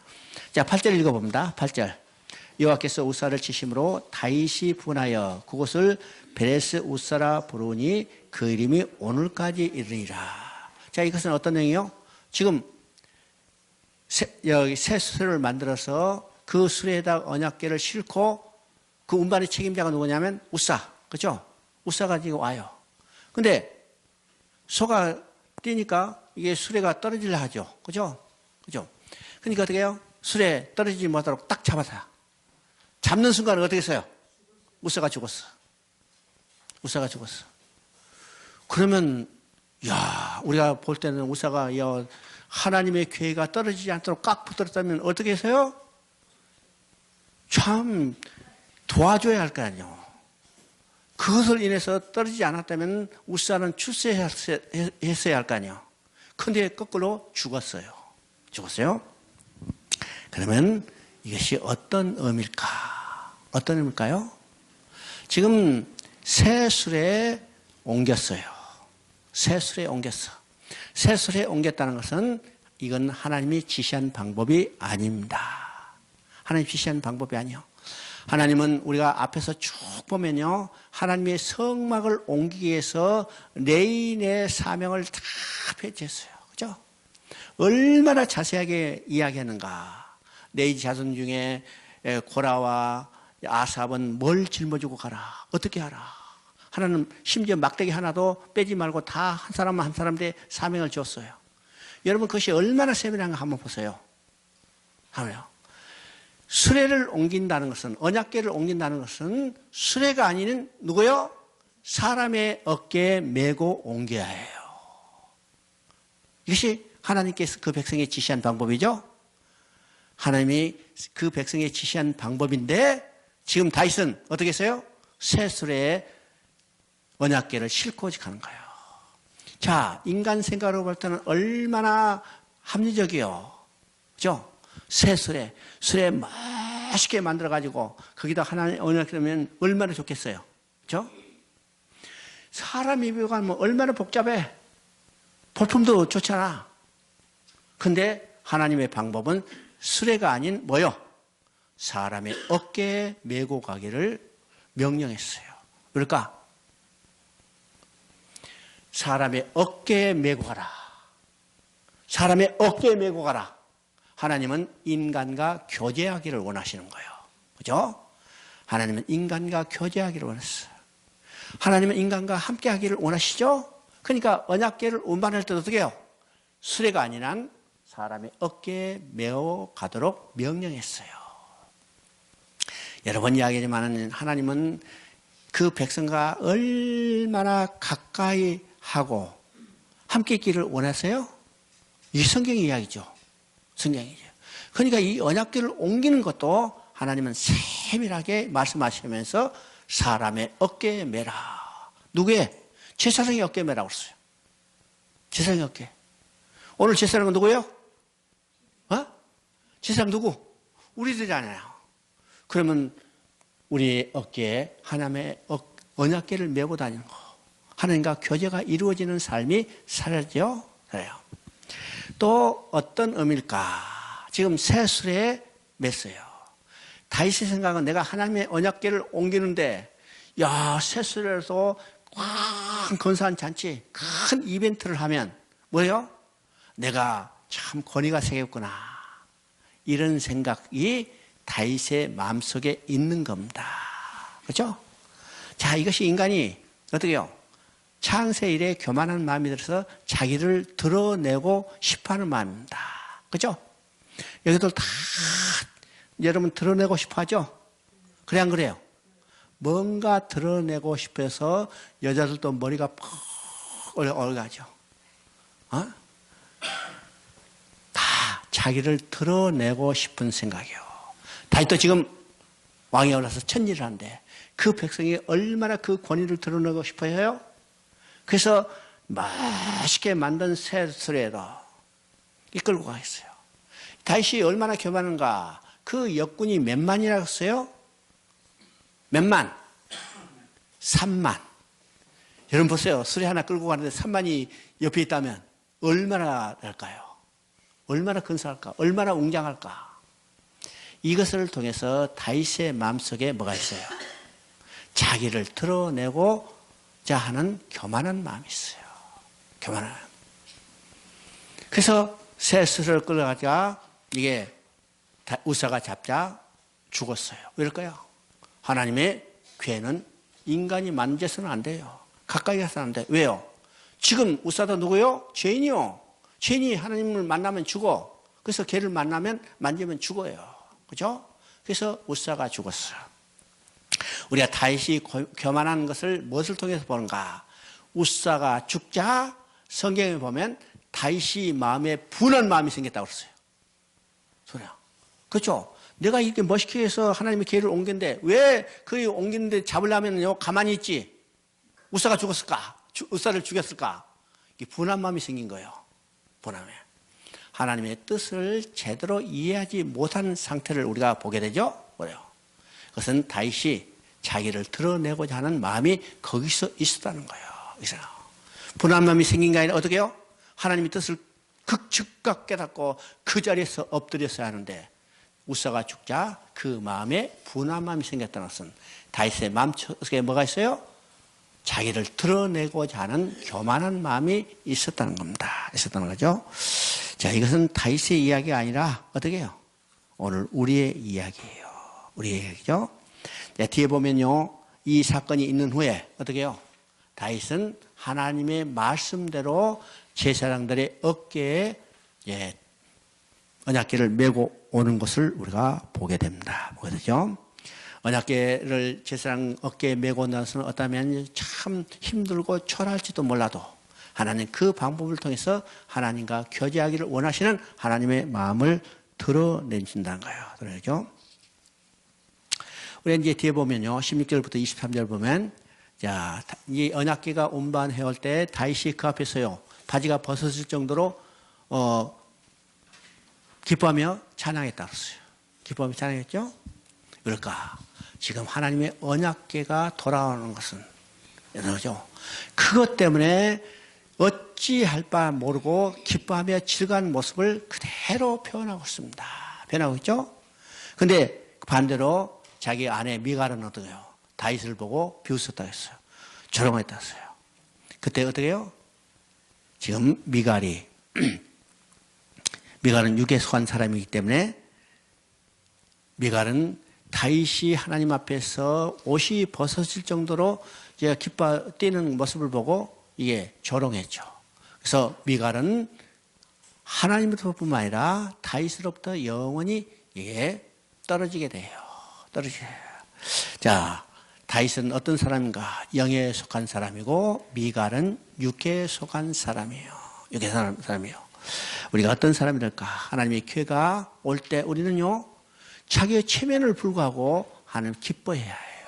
자, 8절 읽어봅니다. 8절. 여호와께서 우사를 치심으로 다윗이 분하여 그곳을 베레스 우사라 부르니 그 이름이 오늘까지 이르니라. 자, 이것은 어떤 내용이요? 지금 여기 새 수레를 만들어서 그 수레에다 언약궤를 싣고 그 운반의 책임자가 누구냐면 우사, 그죠? 우사가 지금 와요. 근데 소가 뛰니까 이게 수레가 떨어지려 하죠, 그죠? 그죠? 그러니까 어떻게 해요? 수레 떨어지지 못하도록 딱 잡아서 잡는 순간 어떻게 했어요? 우사가 죽었어. 우사가 죽었어. 그러면 야, 우리가 볼 때는 우사가 하나님의 궤가 떨어지지 않도록 꽉 붙들었다면 어떻게 했어요? 참 도와줘야 할 거 아니에요. 그것을 인해서 떨어지지 않았다면 우사는 출세했어야 할 거 아니에요. 그런데 거꾸로 죽었어요. 죽었어요. 그러면 이것이 어떤 의미일까? 어떤 의미일까요? 지금 새 수레에 옮겼어요. 새 수레에 옮겼어. 새 수레에 옮겼다는 것은 이건 하나님이 지시한 방법이 아닙니다. 하나님 지시한 방법이 아니요. 하나님은 우리가 앞에서 쭉 보면요, 하나님의 성막을 옮기기 위해서 레인의 사명을 다 펼쳤어요. 그죠? 얼마나 자세하게 이야기하는가. 레이 자손 중에 고라와 아삽은 뭘 짊어지고 가라. 어떻게 하라. 하나는 심지어 막대기 하나도 빼지 말고 다 한 사람 한 사람한테 사명을 줬어요. 여러분 그것이 얼마나 세밀한가 한번 보세요. 하면요. 수레를 옮긴다는 것은, 언약궤를 옮긴다는 것은 수레가 아닌 누구요? 사람의 어깨에 메고 옮겨야 해요. 이것이 하나님께서 그 백성에 지시한 방법이죠. 하나님이 그 백성에 지시한 방법인데 지금 다윗은 어떻게 했어요? 새 수레에 언약궤를 싣고 가는 거예요. 자, 인간 생각으로 볼 때는 얼마나 합리적이요. 그죠? 새 수레 맛있게 만들어가지고 거기다 하나님 언약궤 넣으면 얼마나 좋겠어요. 그죠? 사람 입으로 가면 얼마나 복잡해. 볼품도 좋잖아. 근데 하나님의 방법은 수레가 아닌 뭐요? 사람의 어깨에 메고 가기를 명령했어요. 그러니까 사람의 어깨에 메고 가라. 사람의 어깨에 메고 가라. 하나님은 인간과 교제하기를 원하시는 거예요. 그죠? 하나님은 인간과 교제하기를 원했어요. 하나님은 인간과 함께 하기를 원하시죠? 그러니까 언약궤를 운반할 때 어떻게 해요? 수레가 아닌 사람의 어깨에 메어 가도록 명령했어요. 여러 번 이야기하지만 하나님은 그 백성과 얼마나 가까이 하고 함께 있기를 원하세요? 이 성경의 이야기죠. 성경이죠. 그러니까 이 언약궤를 옮기는 것도 하나님은 세밀하게 말씀하시면서 사람의 어깨에 메라. 누구의? 제사장의 어깨에 메라고 그랬어요. 제사장의 어깨. 오늘 제사장은 누구예요? 제사장 누구? 우리들이잖아요. 그러면 우리 어깨에 하나님의 언약궤를 메고 다니는 거. 하나님과 교제가 이루어지는 삶이 살아죠. 그래요. 또 어떤 의미일까? 지금 새 수레에 맸어요. 다윗의 생각은 내가 하나님의 언약궤를 옮기는데, 야, 새 수레에서 큰 건사한 잔치, 큰 이벤트를 하면 뭐예요? 내가 참 권위가 세겠구나. 이런 생각이 다윗의 마음속에 있는 겁니다. 그렇죠? 자, 이것이 인간이 어떻게 해요? 창세 이래 교만한 마음이 들어서 자기를 드러내고 싶어하는 마음입니다. 그렇죠? 여기들 다 여러분 드러내고 싶어 하죠? 그래 안 그래요? 뭔가 드러내고 싶어서 여자들도 머리가 퍽 올라가죠. 다 자기를 드러내고 싶은 생각이에요. 다윗도 지금 왕이 올라서 천일을 하는데 그 백성이 얼마나 그 권위를 드러내고 싶어 해요? 그래서 맛있게 만든 새 수레로 이끌고 가겠어요. 다윗이 얼마나 교만한가. 그 역군이 몇 만이라고 했어요? 몇 만? 3만. 여러분 보세요. 수레 하나 끌고 가는데 3만이 옆에 있다면 얼마나 될까요? 얼마나 근사할까? 얼마나 웅장할까? 이것을 통해서 다윗의 마음속에 뭐가 있어요? 자기를 드러내고자 하는 교만한 마음이 있어요. 교만한. 그래서 새 수를 끌어가다가 이게 우사가 잡자 죽었어요. 왜일까요? 하나님의 괴는 인간이 만져서는 안 돼요. 가까이 가서는 안 돼요. 왜요? 지금 우사도 누구요? 죄인이요. 죄인이 하나님을 만나면 죽어. 그래서 걔를 만지면 죽어요. 그죠? 그래서 우사가 죽었어요. 우리가 다윗이 교만한 것을 무엇을 통해서 보는가? 우사가 죽자 성경에 보면 다윗이 마음에 분한 마음이 생겼다고 그랬어요. 소리야. 그렇죠? 내가 이렇게 멋있게 해서 하나님의 기회를 옮겼는데 왜 그 옮기는데 잡으려면요 가만히 있지? 우사가 죽었을까? 우사를 죽였을까? 이게 분한 마음이 생긴 거예요. 분함에. 하나님의 뜻을 제대로 이해하지 못한 상태를 우리가 보게 되죠. 그래요. 그것은 다윗이 자기를 드러내고자 하는 마음이 거기서 있었다는 거예요. 분한 마음이 생긴 게 아니라 어떻게 해요? 하나님의 뜻을 즉각 깨닫고 그 자리에서 엎드렸어야 하는데 우사가 죽자 그 마음에 분한 마음이 생겼다는 것은 다윗의 마음속에 뭐가 있어요? 자기를 드러내고자 하는 교만한 마음이 있었다는 겁니다. 있었다는 거죠. 자, 이것은 다윗의 이야기가 아니라 어떻게 해요? 오늘 우리의 이야기예요. 우리의 이야기죠. 자, 뒤에 보면요. 이 사건이 있는 후에 어떻게 해요? 다윗은 하나님의 말씀대로 제사장들의 어깨에 언약궤를 메고 오는 것을 우리가 보게 됩니다. 보게 되죠. 언약궤를 제사장 어깨에 메고 온다는 것은 어떠면 참 힘들고 초라할지도 몰라도 하나님 그 방법을 통해서 하나님과 교제하기를 원하시는 하나님의 마음을 드러내신다는 거예요. 그러죠. 우리 이제 뒤에 보면요. 16절부터 23절 보면 자, 이 언약궤가 운반해 올 때 다윗이 그 앞에서요. 바지가 벗어질 정도로 기뻐하며 찬양했다고 했어요. 기뻐하며 찬양했죠? 그럴까? 지금 하나님의 언약궤가 돌아오는 것은 그렇죠. 그것 때문에 어찌할 바 모르고 기뻐하며 즐거운 모습을 그대로 표현하고 있습니다. 표현하고 있죠? 근데 반대로 자기 아내 미갈은 어떠해요? 다윗을 보고 비웃었다고 했어요. 조롱했다고 했어요. 그때 어떻게 해요? 지금 미갈은 육에 속한 사람이기 때문에 미갈은 다윗이 하나님 앞에서 옷이 벗어질 정도로 제가 기뻐 뛰는 모습을 보고 이게 조롱했죠. 그래서 미갈은 하나님으로뿐만 아니라 다윗으로부터 영원히 이게 떨어지게 돼요. 떨어지게 돼요. 자, 다윗은 어떤 사람인가? 영에 속한 사람이고 미갈은 육에 속한 사람이에요. 육에 속한 사람이에요. 우리가 어떤 사람이 될까? 하나님의 기회가 올 때 우리는요, 자기의 체면을 불구하고 하나님 기뻐해야 해요.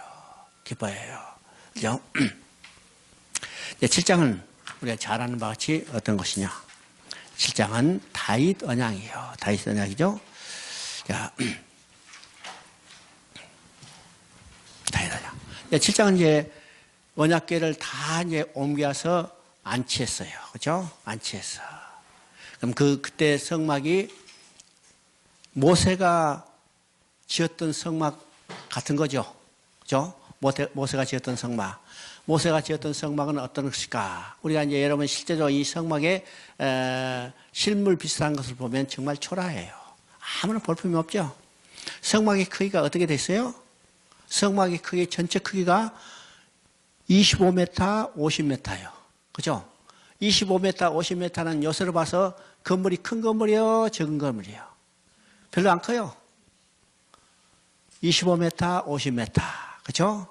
기뻐해야 해요. 그죠? 7장은 우리가 잘 아는 바와 같이 어떤 것이냐? 7장은 다윗 언약이에요. 다윗 언약이죠? 자, 다윗 언약. 7장은 이제 언약궤를 다 이제 옮겨서 안치했어요. 그죠? 안치했어. 그럼 그때 성막이 모세가 지었던 성막 같은 거죠. 그죠? 모세가 지었던 성막. 모세가 지었던 성막은 어떤 것일까? 우리가 이제 여러분 실제로 이 성막에 실물 비슷한 것을 보면 정말 초라해요. 아무런 볼품이 없죠. 성막의 크기가 어떻게 됐어요? 성막의 크기, 전체 크기가 25m, 50m예요. 그죠? 25m, 50m는 요새로 봐서 건물이 큰 건물이요, 적은 건물이요. 별로 안 커요. 25m, 50m. 그죠?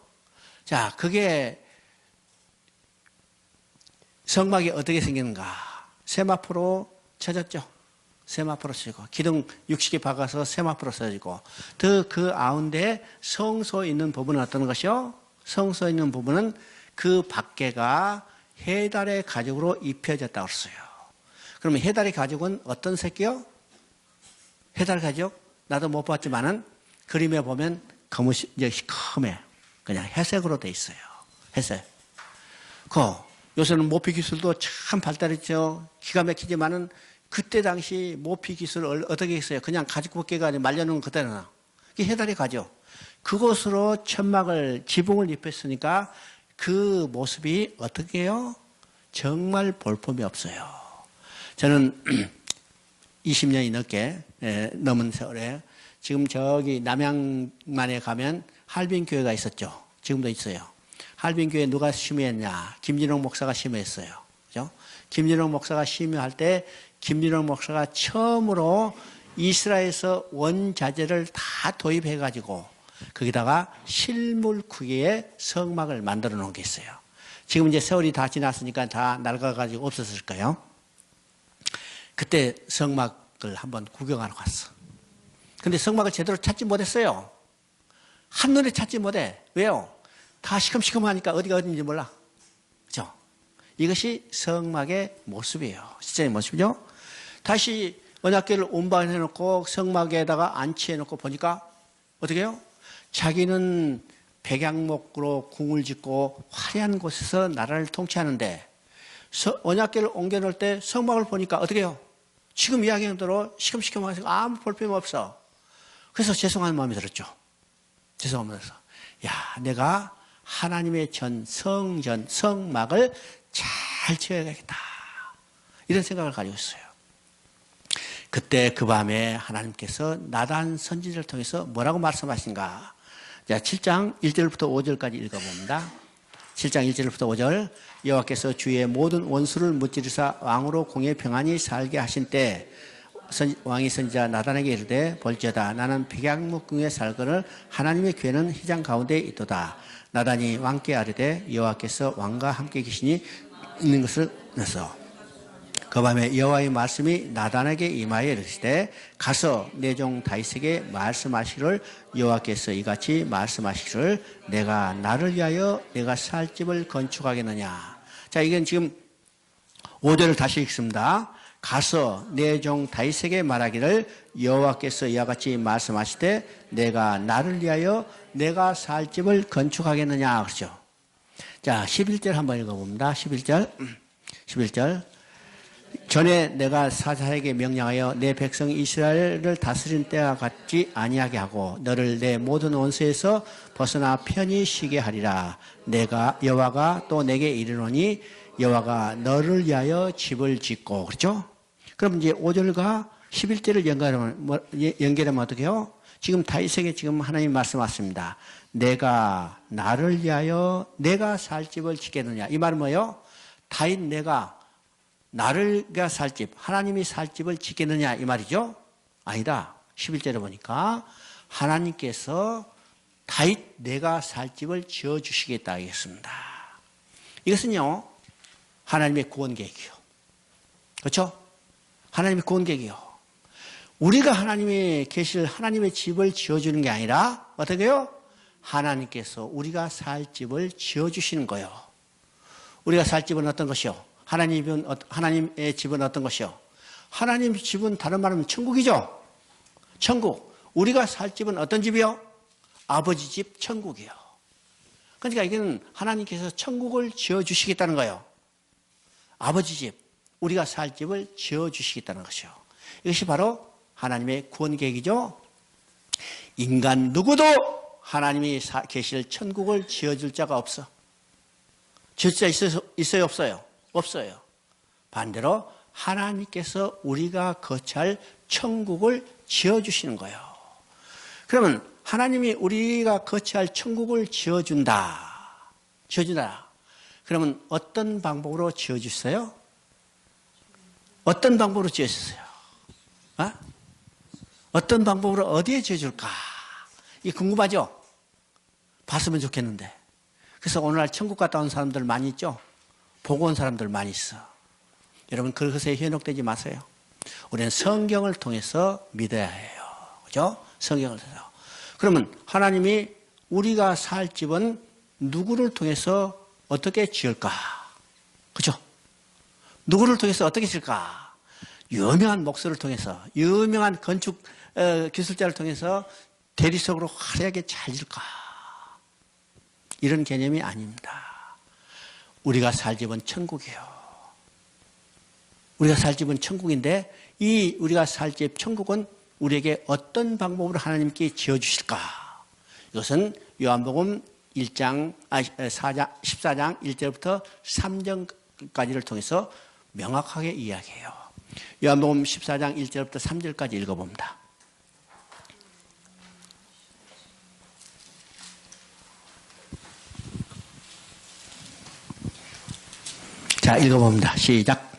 자, 그게 성막이 어떻게 생기는가? 세마포로 쳐졌죠. 세마포로 쳐지고, 기둥 60개 박아서 세마포로 쳐지고, 더 그 가운데 성소에 있는 부분은 어떤 것이요? 성소에 있는 부분은 그 밖에가 해달의 가죽으로 입혀졌다고 했어요. 그러면 해달의 가죽은 어떤 색이요? 해달 가죽? 나도 못 봤지만은 그림에 보면 시커매. 그냥 회색으로 돼 있어요. 회색. 요새는 모피 기술도 참 발달했죠. 기가 막히지만은 그때 당시 모피 기술을 어떻게 했어요? 그냥 가죽 벗개가 아니라 말려놓은 그대로 그게 해달이 가죠. 그곳으로 천막을, 지붕을 입혔으니까 그 모습이 어떻게 해요? 정말 볼품이 없어요. 저는 20년이 넘은 세월에 지금 저기 남양만에 가면 할빈교회가 있었죠. 지금도 있어요. 할빈교회 누가 심의했냐? 김진홍 목사가 심의했어요. 그죠? 김진홍 목사가 심의할 때 김진홍 목사가 처음으로 이스라엘에서 원자재를 다 도입해가지고 거기다가 실물 크기의 성막을 만들어 놓은 게 있어요. 지금 이제 세월이 다 지났으니까 다 낡아가지고 없었을 거예요. 그때 성막을 한번 구경하러 갔어. 근데 성막을 제대로 찾지 못했어요. 한눈에 찾지 못해. 왜요? 다 시큼시큼하니까 어디가 어딘지 몰라. 그죠? 이것이 성막의 모습이에요. 실제의 모습이죠? 다시 언약궤를 운반해놓고 성막에다가 안치해놓고 보니까 어떻게 해요? 자기는 백양목으로 궁을 짓고 화려한 곳에서 나라를 통치하는데 언약궤를 옮겨놓을 때 성막을 보니까 어떻게 해요? 지금 이야기한 대로 시큼시큼하게 아무 볼품이 없어. 그래서 죄송한 마음이 들었죠. 죄송한 마음이 들어서 야, 내가 하나님의 성전, 성막을 잘 지어야겠다. 이런 생각을 가지고 있어요. 그때 그 밤에 하나님께서 나단 선지자를 통해서 뭐라고 말씀하신가? 자, 7장 1절부터 5절까지 읽어봅니다. 7장 1절부터 5절. 여호와께서 주의 모든 원수를 무찌르사 왕으로 공의 평안히 살게 하신 때 왕이 선지자 나단에게 이르되 볼지어다 나는 백양목궁에 살거늘 하나님의 궤는 휘장 가운데 있도다. 나단이 왕께 아뢰되 여호와께서 왕과 함께 계시니 있는 것을 넣어서 그 밤에 여호와의 말씀이 나단에게 임하여 이르시되 가서 내 종 다윗에게 말씀하시기를 여호와께서 이같이 말씀하시기를 내가 나를 위하여 내가 살 집을 건축하겠느냐. 자, 이건 지금 5절을 다시 읽습니다. 가서 내 종 다윗에게 말하기를 여호와께서 이와 같이 말씀하시되 내가 나를 위하여 내가 살 집을 건축하겠느냐. 그렇죠. 자, 11절 한번 읽어봅니다. 11절. 전에 내가 사사에게 명령하여 내 백성 이스라엘을 다스린 때와 같지 아니하게 하고 너를 내 모든 원수에서 벗어나 편히 쉬게 하리라. 내가 여호와가 또 내게 이르노니 여호와가 너를 위하여 집을 짓고. 그렇죠? 그럼 이제 5절과 11절을 연결하면 어떻게 해요? 지금 다윗에게 지금 하나님 말씀 왔습니다. 내가 나를 위하여 내가 살 집을 짓겠느냐. 이 말은 뭐예요? 다윗 내가 나를 살 집, 하나님이 살 집을 짓겠느냐 이 말이죠? 아니다. 11절에 보니까 하나님께서 다윗 내가 살 집을 지어주시겠다 하겠습니다. 이것은요 하나님의 구원 계획이요. 그렇죠? 하나님의 구원 계획이요. 우리가 하나님의 계실 하나님의 집을 지어주는 게 아니라 어떻게 해요? 하나님께서 우리가 살 집을 지어주시는 거예요. 우리가 살 집은 어떤 것이요? 하나님의 집은 어떤 것이요? 하나님의 집은 다른 말하면 천국이죠. 천국. 우리가 살 집은 어떤 집이요? 아버지 집 천국이요. 그러니까 이게는 하나님께서 천국을 지어주시겠다는 거예요. 아버지 집, 우리가 살 집을 지어주시겠다는 것이요. 이것이 바로 하나님의 구원 계획이죠. 인간 누구도 하나님이 계실 천국을 지어줄 자가 없어. 지을 자 있어요? 없어요? 없어요. 반대로 하나님께서 우리가 거처할 천국을 지어주시는 거예요. 그러면 하나님이 우리가 거처할 천국을 지어준다. 그러면 어떤 방법으로 지어주세요? 어떤 방법으로 지어주세요? 어떤 방법으로 어디에 지어줄까? 이게 궁금하죠? 봤으면 좋겠는데. 그래서 오늘날 천국 갔다 온 사람들 많이 있죠? 보고 온 사람들 많이 있어. 여러분 그것에 현혹되지 마세요. 우리는 성경을 통해서 믿어야 해요. 그죠? 성경을 통해서. 그러면 하나님이 우리가 살 집은 누구를 통해서 어떻게 지을까? 그죠? 누구를 통해서 어떻게 지을까? 유명한 목수를 통해서, 유명한 건축 기술자를 통해서 대리석으로 화려하게 잘 지을까? 이런 개념이 아닙니다. 우리가 살 집은 천국이에요. 우리가 살 집은 천국인데 이 우리가 살 집 천국은 우리에게 어떤 방법으로 하나님께 지어주실까? 이것은 요한복음 14장 1절부터 3절까지를 통해서 명확하게 이야기해요. 요한복음 14장 1절부터 3절까지 읽어봅니다. 자, 읽어봅니다. 시작.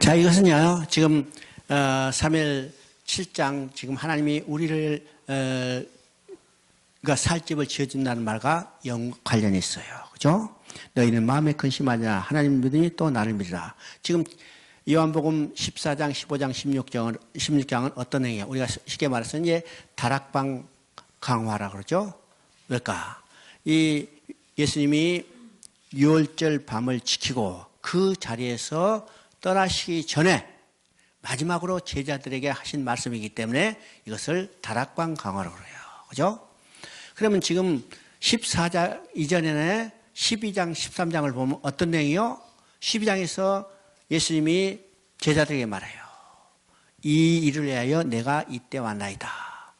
자, 이것은요, 지금, 사무엘 7장, 지금 하나님이 우리를, 살 집을 지어준다는 말과 관련이 있어요. 그죠? 너희는 마음에 근심하지 마. 하나님 믿으니 또 나를 믿으라. 지금 요한복음 14장, 15장, 16장은 어떤 행위예요? 우리가 쉽게 말해서 이제 다락방 강화라 그러죠? 왜일까? 이 예수님이 유월절 밤을 지키고 그 자리에서 떠나시기 전에 마지막으로 제자들에게 하신 말씀이기 때문에 이것을 다락방 강화라고 그래요. 그죠? 그러면 지금 14장 이전에는 12장, 13장을 보면 어떤 내용이요? 12장에서 예수님이 제자들에게 말해요. 이 일을 위하여 내가 이때 왔나이다.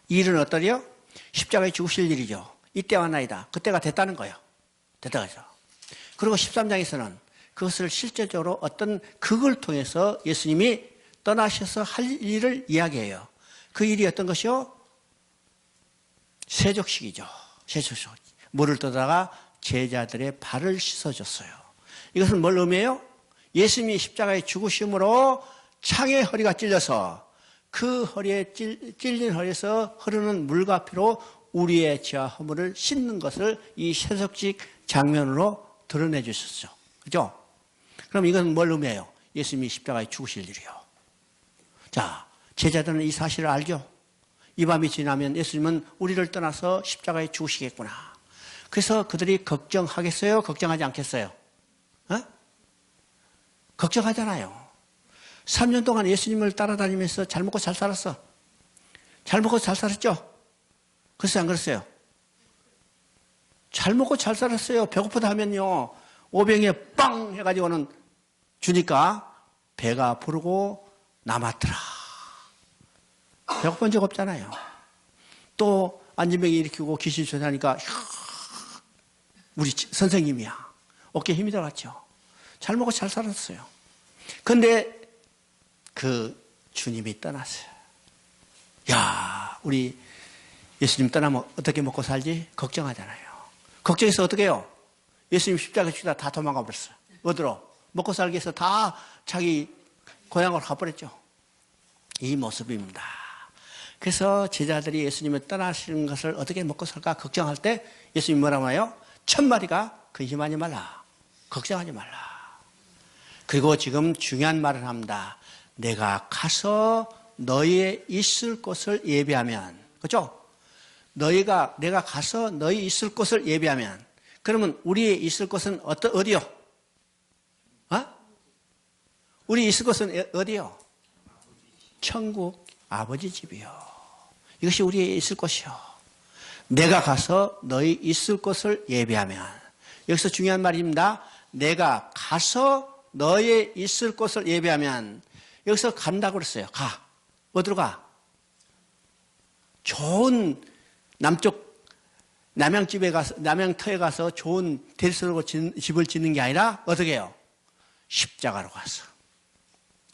이 일은 어떠리요? 십자가에 죽으실 일이죠. 이때 왔나이다. 그때가 됐다는 거예요. 됐다고죠. 그리고 13장에서는 그것을 실제적으로 어떤 극을 통해서 예수님이 떠나셔서 할 일을 이야기해요. 그 일이 어떤 것이요? 세족식이죠. 세족식. 물을 떠다가 제자들의 발을 씻어줬어요. 이것은 뭘 의미해요? 예수님이 십자가에 죽으심으로 창의 허리가 찔려서 그 허리에 찔린 허리에서 흐르는 물과 피로 우리의 죄와 허물을 씻는 것을 이 세속식 장면으로 드러내 주셨죠. 그죠? 그럼 이건 뭘 의미해요? 예수님이 십자가에 죽으실 일이요. 자, 제자들은 이 사실을 알죠? 이 밤이 지나면 예수님은 우리를 떠나서 십자가에 죽으시겠구나. 그래서 그들이 걱정하겠어요? 걱정하지 않겠어요? 걱정하잖아요. 3년 동안 예수님을 따라다니면서 잘 먹고 잘 살았어. 잘 먹고 잘 살았죠? 그래서 안 그랬어요? 잘 먹고 잘 살았어요. 배고프다 하면요. 오병이에 빵 해가지고는 주니까 배가 부르고 남았더라. 배고픈 적 없잖아요. 또 안진병이 일으키고 귀신 쫓아니까 우리 선생님이야. 어깨에 힘이 들어갔죠. 잘 먹고 잘 살았어요. 그런데 그 주님이 떠났어요. 야, 우리 예수님 떠나면 어떻게 먹고 살지? 걱정하잖아요. 걱정해서 어떻게 해요? 예수님 십자가 죽다 다 도망가 버렸어요. 어디로? 먹고 살기 위해서 다 자기 고향으로 가버렸죠. 이 모습입니다. 그래서 제자들이 예수님을 떠나시는 것을 어떻게 먹고 살까 걱정할 때 예수님이 뭐라고 해요? 천마리가 근심하지 말라. 걱정하지 말라. 그리고 지금 중요한 말을 합니다. 내가 가서 너희의 있을 곳을 예비하면, 그렇죠? 내가 가서 너희 있을 곳을 예비하면, 그러면 우리의 있을 곳은 어디요? 우리 있을 곳은 어디요? 천국 아버지 집이요. 이것이 우리의 있을 곳이요. 내가 가서 너희 있을 곳을 예비하면, 여기서 중요한 말입니다. 내가 가서 너의 있을 곳을 예비하면, 여기서 간다고 그랬어요. 가. 어디로 가? 좋은 남양터에 가서 좋은 대리석으로 집을 짓는 게 아니라 어떻게 해요? 십자가로 가서.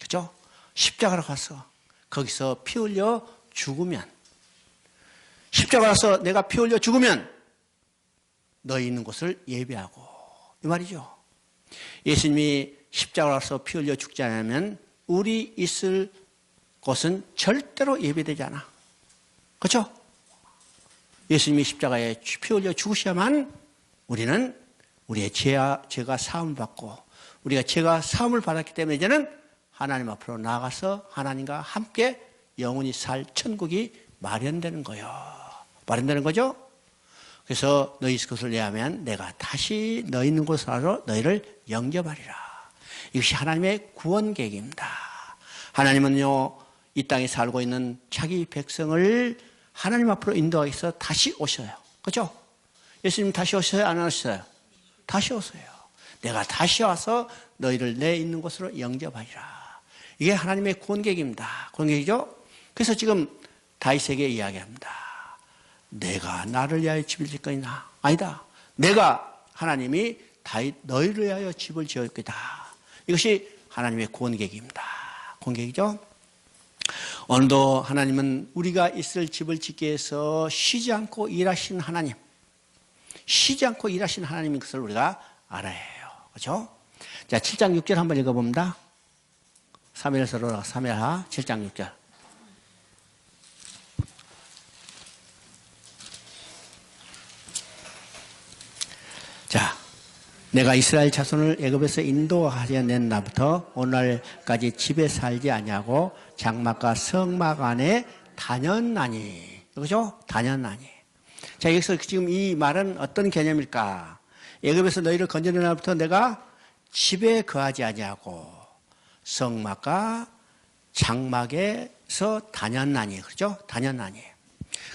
그죠? 십자가로 가서 거기서 피 흘려 죽으면, 십자가 가서 내가 피 흘려 죽으면 너희 있는 곳을 예비하고, 이 말이죠. 예수님이 십자가 가서 피 흘려 죽지 않으면 우리 있을 곳은 절대로 예비되지 않아. 그렇죠? 예수님이 십자가에 피 흘려 죽으셔야만 우리는 우리의 죄가 사함을 받고, 우리가 죄가 사함을 받았기 때문에 이제는 하나님 앞으로 나아가서 하나님과 함께 영원히 살 천국이 마련되는 거예요. 마련되는 거죠? 그래서 너희 있을 곳을 예하면 내가 다시 너희 있는 곳으로 너희를 영접하리라. 이것이 하나님의 구원 계획입니다. 하나님은요, 이 땅에 살고 있는 자기 백성을 하나님 앞으로 인도하기 위해서 다시 오셔요. 그렇죠? 예수님 다시 오셔요? 안 오셔요? 다시 오세요. 내가 다시 와서 너희를 내 있는 곳으로 영접하리라. 이게 하나님의 구원 계획입니다. 구원 계획이죠? 그래서 지금 다윗에게 이야기합니다. 내가 나를 위하여 집을 짓 거니나? 아니다. 내가 하나님이 다윗 너희를 위하여 집을 지을 거다. 이것이 하나님의 구원 계획입니다. 구원 계획이죠? 오늘도 하나님은 우리가 있을 집을 짓기 위해서 쉬지 않고 일하시는 하나님, 쉬지 않고 일하시는 하나님인 것을 우리가 알아야 해요. 그렇죠? 자, 7장 6절 한번 읽어봅니다. 사무엘서로 사무엘하 7장 6절. 자, 내가 이스라엘 자손을 애굽에서 인도하여 낸 날부터 오늘까지 집에 살지 아니하고 장막과 성막 안에 다녔나니. 그렇죠? 다녔나니. 자, 여기서 지금 이 말은 어떤 개념일까? 애굽에서 너희를 건져낸 날부터 내가 집에 거하지 아니하고 성막과 장막에서 다녔나니. 그렇죠? 다녔나니.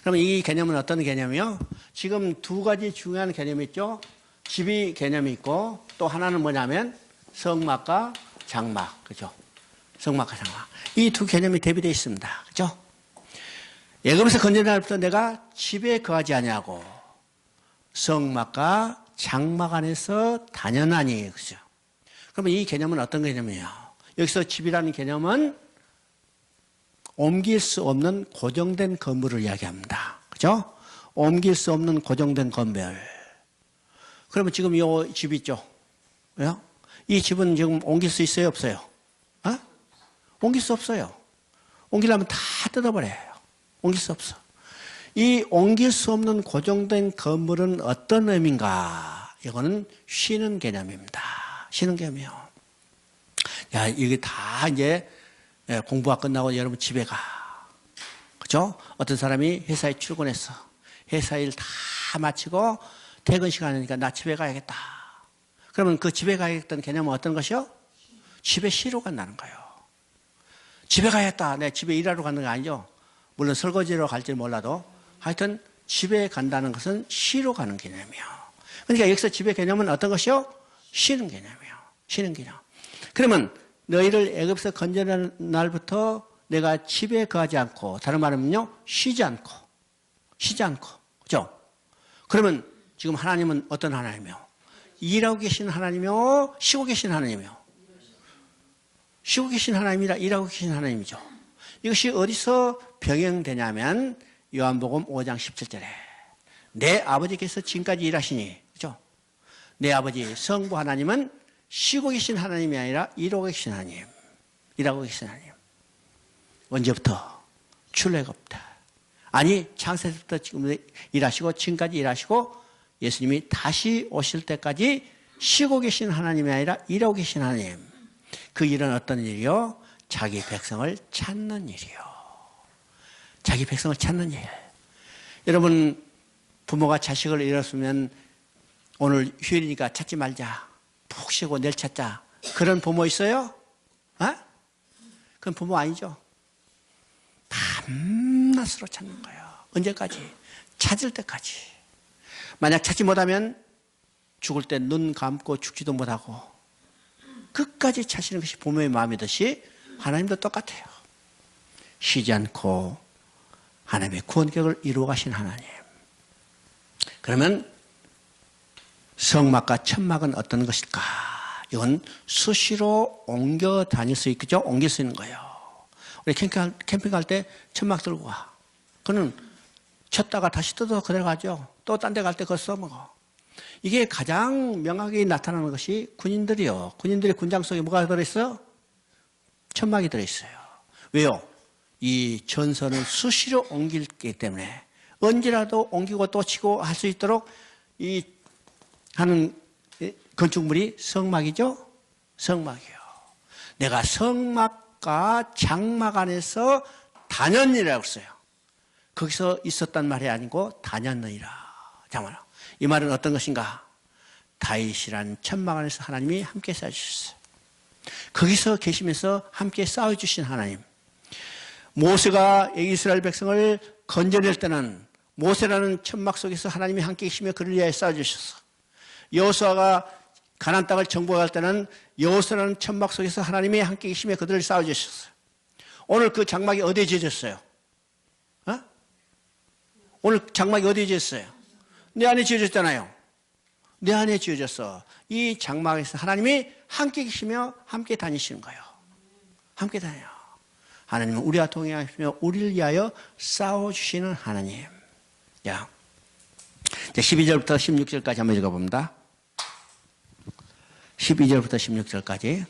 그러면 이 개념은 어떤 개념이요? 지금 두 가지 중요한 개념이 있죠? 집이 개념이 있고 또 하나는 뭐냐면 성막과 장막. 그죠? 성막과 장막. 이 두 개념이 대비되어 있습니다. 그죠? 애굽에서 건져낸 날부터 내가 집에 거하지 아니하고 성막과 장막 안에서 다녔나니. 그죠? 그러면 이 개념은 어떤 개념이에요? 여기서 집이라는 개념은 옮길 수 없는 고정된 건물을 이야기합니다. 그죠? 옮길 수 없는 고정된 건물. 그러면 지금 이 집 있죠? 왜요? 이 집은 지금 옮길 수 있어요? 없어요? 어? 옮길 수 없어요. 옮기려면 다 뜯어버려요. 옮길 수 없어. 이 옮길 수 없는 고정된 건물은 어떤 의미인가? 이거는 쉬는 개념입니다. 쉬는 개념이요. 야, 이게 다 이제 공부가 끝나고 여러분 집에 가. 그죠? 어떤 사람이 회사에 출근했어. 회사 일 다 마치고 퇴근 시간이니까 나 집에 가야겠다. 그러면 그 집에 가야겠다는 개념은 어떤 것이요? 집에 쉬러 간다는 거예요. 집에 가야겠다. 내가 집에 일하러 가는 게 아니죠. 물론 설거지로 갈지 몰라도 하여튼 집에 간다는 것은 쉬러 가는 개념이에요. 그러니까 여기서 집의 개념은 어떤 것이요? 쉬는 개념이에요. 쉬는 개념. 그러면 너희를 애굽에서 건져낸 날부터 내가 집에 거하지 않고, 다른 말하면요, 쉬지 않고. 그죠? 그러면 지금 하나님은 어떤 하나님이요? 일하고 계신 하나님이요? 쉬고 계신 하나님이요? 쉬고 계신 하나님이라 일하고 계신 하나님이죠. 이것이 어디서 병행되냐면 요한복음 5장 17절에 내 아버지께서 지금까지 일하시니, 그죠? 내 아버지 성부 하나님은 쉬고 계신 하나님이 아니라 일하고 계신 하나님. 일하고 계신 하나님. 언제부터? 출애굽부터. 아니, 창세부터 지금 일하시고 지금까지 일하시고 예수님이 다시 오실 때까지 쉬고 계신 하나님이 아니라 일하고 계신 하나님. 그 일은 어떤 일이요? 자기 백성을 찾는 일이요. 자기 백성을 찾는 일. 여러분, 부모가 자식을 잃었으면 오늘 휴일이니까 찾지 말자. 푹 쉬고 내일 찾자. 그런 부모 있어요? 어? 그건 부모 아니죠. 밤낮으로 찾는 거예요. 언제까지? 찾을 때까지. 만약 찾지 못하면 죽을 때 눈 감고 죽지도 못하고 끝까지 찾으는 것이 부모의 마음이듯이 하나님도 똑같아요. 쉬지 않고 하나님의 구원계획을 이루어 가신 하나님. 그러면 성막과 천막은 어떤 것일까? 이건 수시로 옮겨 다닐 수 있겠죠? 옮길 수 있는 거예요. 우리 캠핑 갈 때 천막 들고 가. 그는 쳤다가 다시 뜯어서 그대로 가죠. 또 딴 데 갈 때 그거 써먹어. 이게 가장 명확히 나타나는 것이 군인들이요. 군인들의 군장 속에 뭐가 들어있어요? 천막이 들어있어요. 왜요? 이 전선을 수시로 옮기기 때문에 언제라도 옮기고 또 치고 할 수 있도록 이 하는 건축물이 성막이죠? 성막이요. 내가 성막과 장막 안에서 다녔느니라고 했어요. 거기서 있었단 말이 아니고 다녔느니라. 잠깐만요. 이 말은 어떤 것인가? 다윗이란 천막 안에서 하나님이 함께 살주셨어요. 거기서 계시면서 함께 싸워주신 하나님. 모세가 이스라엘 백성을 건져낼 때는 모세라는 천막 속에서 하나님이 함께 계시며 그를 위하여 싸워주셨어. 여호수아가 가나안 땅을 정복할 때는 여호수아라는 천막 속에서 하나님이 함께 계시며 그들을 싸워주셨어요. 오늘 그 장막이 어디에 지어졌어요? 어? 오늘 장막이 어디에 지어졌어요? 내 안에 지어졌잖아요. 내 안에 지어졌어. 이 장막에서 하나님이 함께 계시며 함께 다니시는 거예요. 함께 다녀요. 하나님은 우리와 동행하시며 우리를 위하여 싸워주시는 하나님. 야, 이제 12절부터 16절까지 한번 읽어봅니다. 12절부터 16절까지.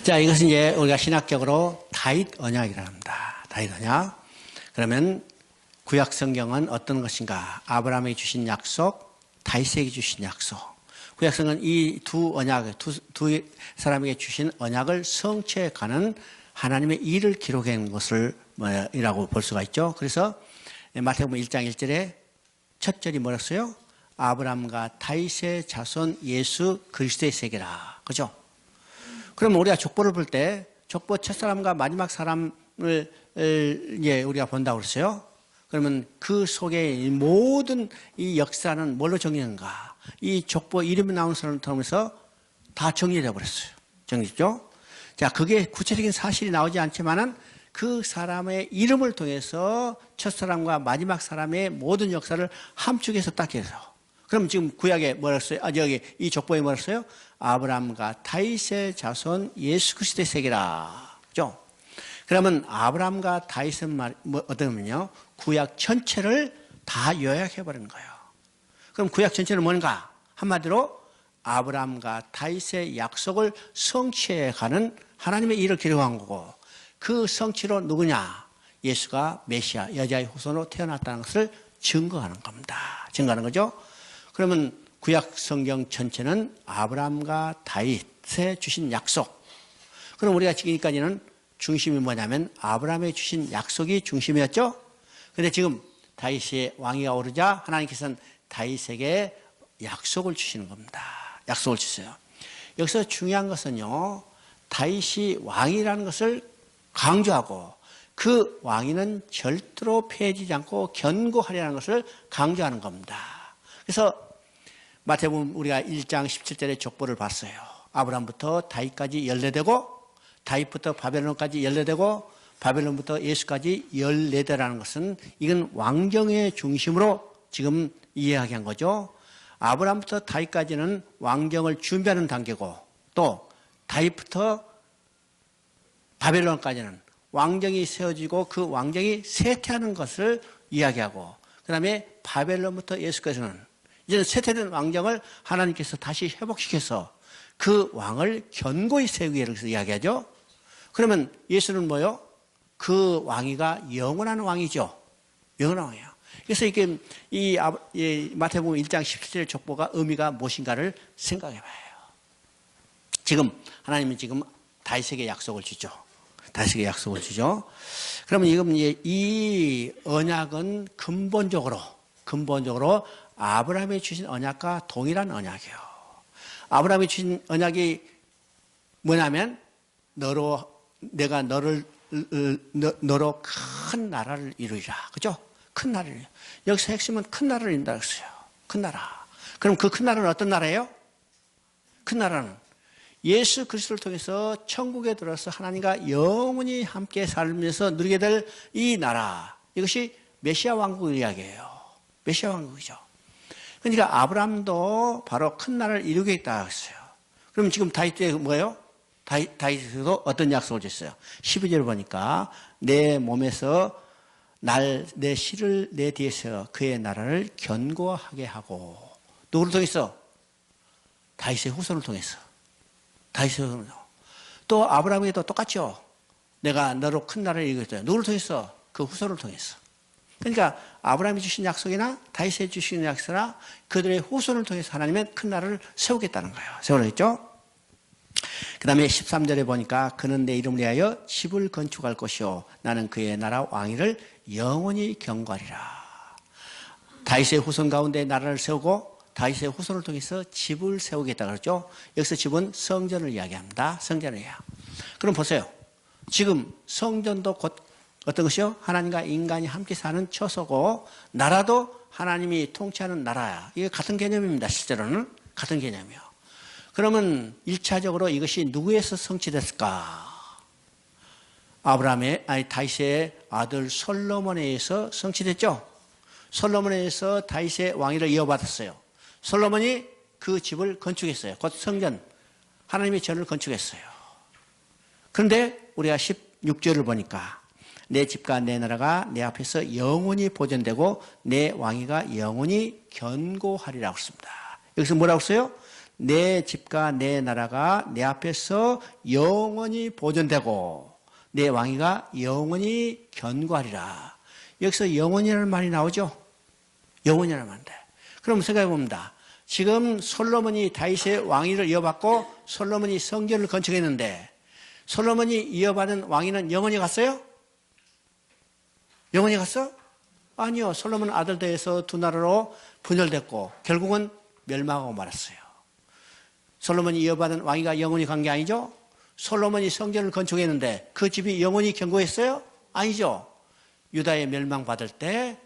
자, 이것은 이제 우리가 신학적으로 다윗 언약이라 합니다. 다윗 언약. 그러면 구약 성경은 어떤 것인가? 아브라함에게 주신 약속, 다윗에게 주신 약속. 구약 성경은 이 두 언약, 두 사람에게 주신 언약을 성취해 가는 하나님의 일을 기록해 놓은 것을 이라고 볼 수가 있죠. 그래서 마태복음 1장 1절에 첫 절이 뭐랬어요? 아브라함과 다윗의 자손 예수 그리스도의 세계라. 그죠? 그러면 우리가 족보를 볼 때 족보 첫사람과 마지막 사람을 우리가 본다고 그랬어요. 그러면 그 속에 모든 이 역사는 뭘로 정리하는가? 이 족보 이름이 나오는 사람을 통해서 다 정리되어 버렸어요. 정리죠? 자, 그게 구체적인 사실이 나오지 않지만은 그 사람의 이름을 통해서 첫사람과 마지막 사람의 모든 역사를 함축해서 딱 해서. 그럼 지금 구약에 뭐라 했어요? 여기 이 족보에 뭐라 했어요? 아브라함과 다윗의 자손 예수 그리스도의 세계라. 그죠? 그러면 아브라함과 다윗은 어떠면요? 구약 전체를 다 요약해버리는 거예요. 그럼 구약 전체는 뭔가? 한마디로 아브라함과 다윗의 약속을 성취해가는 하나님의 일을 기록한 거고 그 성취로 누구냐? 예수가 메시아, 여자의 후손으로 태어났다는 것을 증거하는 겁니다. 증거하는 거죠. 그러면 구약 성경 전체는 아브라함과 다윗에 주신 약속. 그럼 우리가 지금까지는 중심이 뭐냐면 아브라함에 주신 약속이 중심이었죠. 그런데 지금 다윗의 왕위가 오르자 하나님께서는 다윗에게 약속을 주시는 겁니다. 약속을 주세요. 여기서 중요한 것은요. 다윗이 왕이라는 것을 강조하고 그 왕위는 절대로 폐해지지 않고 견고하리라는 것을 강조하는 겁니다. 그래서 마태복음 우리가 1장 17절의 족보를 봤어요. 아브라함부터 다윗까지 14대고 다윗부터 바벨론까지 14대고 바벨론부터 예수까지 14대라는 것은 이건 왕정의 중심으로 지금 이해하게 한 거죠. 아브라함부터 다윗까지는 왕정을 준비하는 단계고 또 다윗부터 바벨론까지는 왕정이 세워지고 그 왕정이 쇠퇴하는 것을 이야기하고 그 다음에 바벨론부터 예수까지는 이제는 쇠퇴된 왕정을 하나님께서 다시 회복시켜서 그 왕을 견고히 세우기 위해서 이야기하죠. 그러면 예수는 뭐요? 그 왕위가 영원한 왕이죠. 영원한 왕이에요. 그래서 이게 이 마태복음 1장 17절 족보가 의미가 무엇인가를 생각해 봐요. 지금 하나님은 지금 다윗에게 약속을 주죠. 다윗에게 약속을 주죠. 그러면 지금 이 언약은 근본적으로 아브라함이 주신 언약과 동일한 언약이에요. 아브라함이 주신 언약이 뭐냐면 내가 너로 큰 나라를 이루리라. 그죠? 큰 나라를. 여기서 핵심은 큰 나라를 이룬다 그랬어요. 큰 나라. 그럼 그 큰 나라는 어떤 나라예요? 큰 나라는 예수 그리스도를 통해서 천국에 들어서 하나님과 영원히 함께 살면서 누리게 될 이 나라. 이것이 메시아 왕국의 이야기예요. 메시아 왕국이죠. 그러니까 아브라함도 바로 큰 나라를 이루겠다 했어요. 그럼 지금 다윗에 뭐예요? 다윗에도 어떤 약속을 줬어요? 12절 보니까 내 몸에서 내 씨를 내 뒤에서 그의 나라를 견고하게 하고. 누구를 통해서? 다윗의 후손을 통해서. 다윗의 후손을. 또 아브라함에게도 똑같죠. 내가 너로 큰 나라를 이루겠다. 누구를 통해서? 그 후손을 통해서. 그러니까 아브라함이 주신 약속이나 다윗이 주신 약속이나 그들의 후손을 통해서 하나님은 큰 나라를 세우겠다는 거예요. 세우겠죠? 그 다음에 13절에 보니까 그는 내 이름을 위하여 집을 건축할 것이요 나는 그의 나라 왕위를 영원히 경고하리라. 다윗의 후손 가운데 나라를 세우고 다윗의 후손을 통해서 집을 세우겠다 그러죠. 여기서 집은 성전을 이야기합니다. 성전을 이야기. 그럼 보세요. 지금 성전도 곧 어떤 것이요? 하나님과 인간이 함께 사는 처소고 나라도 하나님이 통치하는 나라야. 이게 같은 개념입니다. 실제로는 같은 개념이요. 그러면 1차적으로 이것이 누구에서 성취됐을까? 다윗의 아들 솔로몬에 의해서 성취됐죠. 솔로몬에 의해서 다윗의 왕위를 이어받았어요. 솔로몬이 그 집을 건축했어요. 곧 성전, 하나님의 전을 건축했어요. 그런데 우리가 16절을 보니까 내 집과 내 나라가 내 앞에서 영원히 보존되고 내 왕위가 영원히 견고하리라고 했습니다. 여기서 뭐라고 써요? 내 집과 내 나라가 내 앞에서 영원히 보존되고 내 왕위가 영원히 견고하리라. 여기서 영원이라는 말이 나오죠. 영원이라는 말인데. 그럼 생각해 봅니다. 지금 솔로몬이 다윗의 왕위를 이어받고 솔로몬이 성전을 건축했는데 솔로몬이 이어받은 왕위는 영원히 갔어요? 영원히 갔어? 아니요. 솔로몬 아들들에서 두 나라로 분열됐고 결국은 멸망하고 말았어요. 솔로몬이 이어받은 왕위가 영원히 간 게 아니죠? 솔로몬이 성전을 건축했는데 그 집이 영원히 견고했어요? 아니죠. 유다의 멸망받을 때,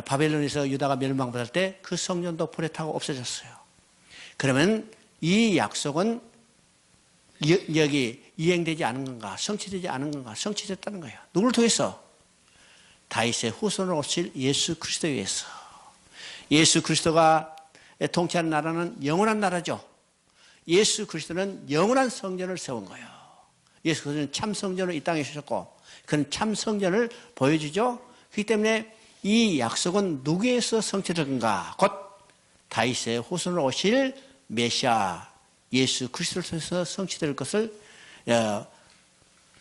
바벨론에서 유다가 멸망받을 때 그 성전도 불에 타고 없어졌어요. 그러면 이 약속은 여기 이행되지 않은 건가? 성취되지 않은 건가? 성취됐다는 거예요. 누구를 통해서? 다윗의 후손으로 오실 예수 그리스도에 의해서. 예수 그리스도가 통치하는 나라는 영원한 나라죠. 예수 그리스도는 영원한 성전을 세운 거예요. 예수 그리스도는 참 성전을 이 땅에 주셨고 그는 참 성전을 보여주죠. 그렇기 때문에 이 약속은 누구에서 성취되는가? 곧 다윗의 후손으로 오실 메시아 예수 그리스도를 통해서 성취될 것을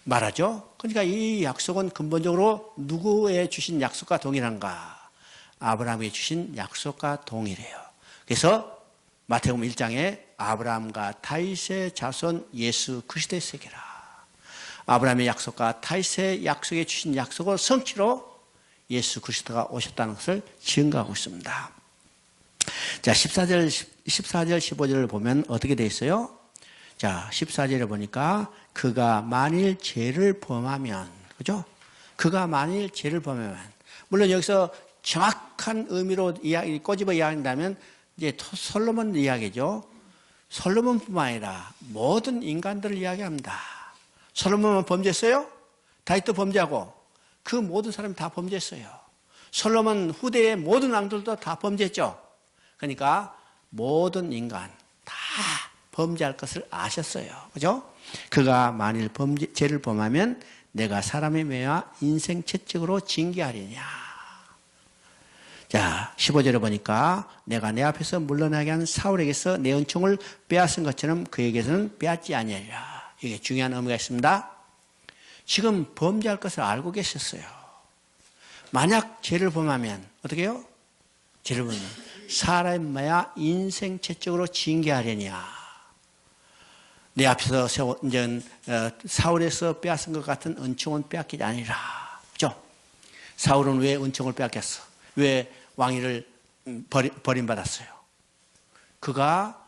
말하죠. 그러니까 이 약속은 근본적으로 누구의 주신 약속과 동일한가? 아브라함이 주신 약속과 동일해요. 그래서 마태복음 1장에 아브라함과 다윗의 자손 예수 그리스도의 세계라. 아브라함의 약속과 다윗의 약속에 주신 약속을 성취로 예수 그리스도가 오셨다는 것을 증거하고 있습니다. 자, 14절, 15절을 보면 어떻게 되어 있어요? 자, 14절에 보니까 그가 만일 죄를 범하면, 그죠? 그가 만일 죄를 범하면, 물론 여기서 정확한 의미로 꼬집어 이야기한다면 이제 솔로몬 이야기죠. 솔로몬뿐만 아니라 모든 인간들을 이야기합니다. 솔로몬은 범죄했어요? 다윗도 범죄하고 그 모든 사람이 다 범죄했어요. 솔로몬 후대의 모든 왕들도 다 범죄했죠. 그러니까 모든 인간 다 범죄할 것을 아셨어요. 그죠? 그가 만일 죄를 범하면 내가 사람의 매와 인생 채찍으로 징계하리냐. 자, 15절에 보니까 내가 내 앞에서 물러나게 한 사울에게서 내 은총을 빼앗은 것처럼 그에게서는 빼앗지 아니하리라. 이게 중요한 의미가 있습니다. 지금 범죄할 것을 알고 계셨어요. 만약 죄를 범하면 어떻게 해요? 죄를 범하면 사람의 매와 인생 채찍으로 징계하려냐. 내 앞에서 사울에서 빼앗은 것 같은 은총은 빼앗기지 아니라. 그죠? 사울은 왜 은총을 빼앗겼어? 왜 왕위를 버림받았어요? 그가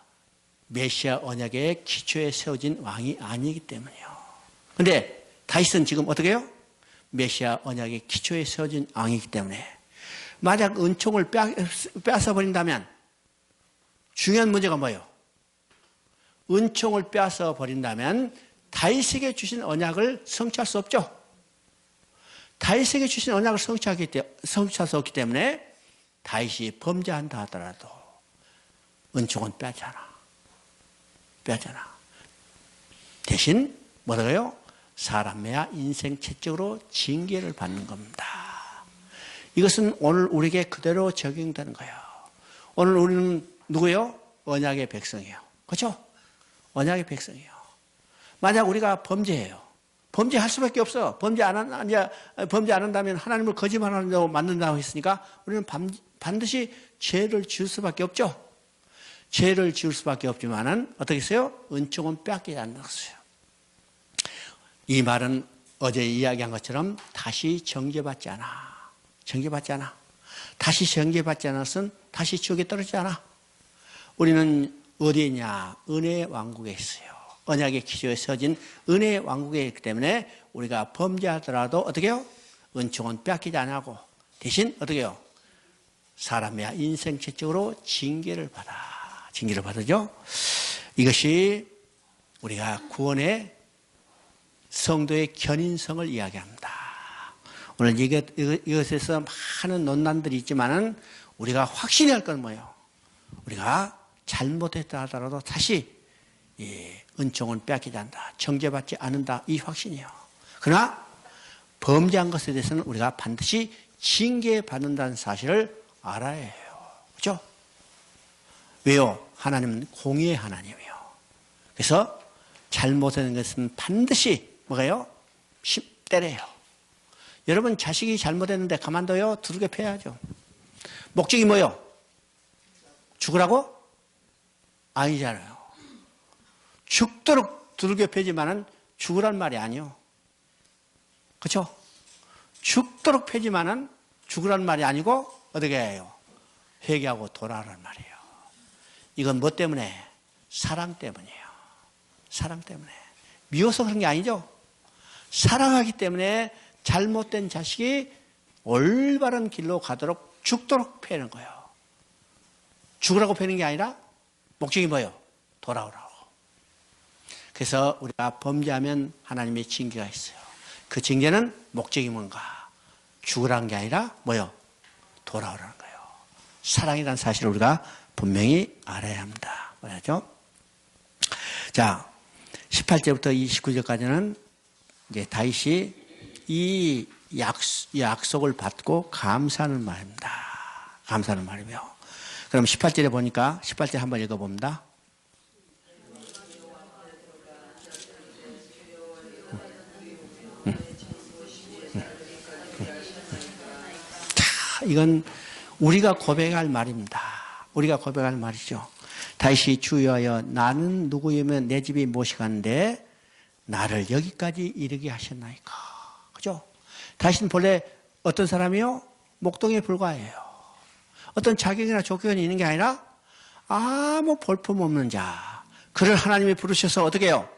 메시아 언약의 기초에 세워진 왕이 아니기 때문이에요. 그런데 다윗은 지금 어떻게 해요? 메시아 언약의 기초에 세워진 왕이기 때문에 만약 은총을 빼앗아버린다면 중요한 문제가 뭐예요? 은총을 빼앗아버린다면 다윗에게 주신 언약을 성취할 수 없죠. 다윗에게 주신 언약을 성취할 수 없기 때문에 다윗이 범죄한다 하더라도 은총은 빼앗잖아. 대신 뭐라고요? 사람의 인생 채찍으로 징계를 받는 겁니다. 이것은 오늘 우리에게 그대로 적용되는 거예요. 오늘 우리는 누구예요? 언약의 백성이에요. 그렇죠? 언약의 백성이에요. 만약 우리가 범죄해요. 범죄할 수밖에 없어. 범죄 안 한다면 하나님을 거짓말하는다고 만든다고 했으니까 우리는 반드시 죄를 지을 수밖에 없죠. 죄를 지을 수밖에 없지만은 어떻게 했어요? 은총은 빼앗기지 않았어요. 이 말은 어제 이야기한 것처럼 다시 정죄받지 않아. 정죄받지 않아. 다시 정죄받지 않았으면 다시 지옥에 떨어지지 않아. 우리는 어디에 있냐? 은혜의 왕국에 있어요. 언약의 기초에 서진 은혜의 왕국에 있기 때문에 우리가 범죄하더라도 어떻게 해요? 은총은 빼앗기지 않고 대신 어떻게 해요? 사람의 인생체적으로 징계를 받아죠. 이것이 우리가 구원의 성도의 견인성을 이야기합니다. 오늘 이것에서 많은 논란들이 있지만은 우리가 확신히 할 건 뭐예요? 우리가 잘못했다 하더라도 다시 은총은 빼앗기지 않는다. 정죄받지 않는다. 이 확신이에요. 그러나 범죄한 것에 대해서는 우리가 반드시 징계받는다는 사실을 알아야 해요. 그렇죠? 왜요? 하나님은 공의의 하나님이에요. 그래서 잘못한 것은 반드시 뭐가요? 때려요. 여러분 자식이 잘못했는데 가만둬요? 두들겨 패야죠. 목적이 뭐예요? 죽으라고? 아니잖아요. 죽도록 두들겨 패지만은 죽으란 말이 아니요. 그렇죠? 죽도록 패지만은 죽으란 말이 아니고 어떻게 해요? 회개하고 돌아오란 말이에요. 이건 뭐 때문에? 사랑 때문이에요. 사랑 때문에. 미워서 그런 게 아니죠. 사랑하기 때문에 잘못된 자식이 올바른 길로 가도록 죽도록 패는 거예요. 죽으라고 패는 게 아니라 목적이 뭐예요? 돌아오라고. 그래서 우리가 범죄하면 하나님의 징계가 있어요. 그 징계는 목적이 뭔가? 죽으라는 게 아니라 뭐예요? 돌아오라는 거예요. 사랑이라는 사실을 우리가 분명히 알아야 합니다. 뭐죠? 자, 18절부터 29절까지는 이제 다윗이 이 약속을 받고 감사하는 말입니다. 감사하는 말이며. 그럼 18절에 보니까 18절 한번 읽어봅니다. 자, 이건 우리가 고백할 말입니다. 우리가 고백할 말이죠. 다시 주여하여 나는 누구이면 내 집이 무엇이간데 나를 여기까지 이르게 하셨나이까. 그죠? 다시는 본래 어떤 사람이요? 목동에 불과해요. 어떤 자격이나 조건이 있는 게 아니라 아무 볼품 없는 자. 그를 하나님이 부르셔서 어떻게 해요?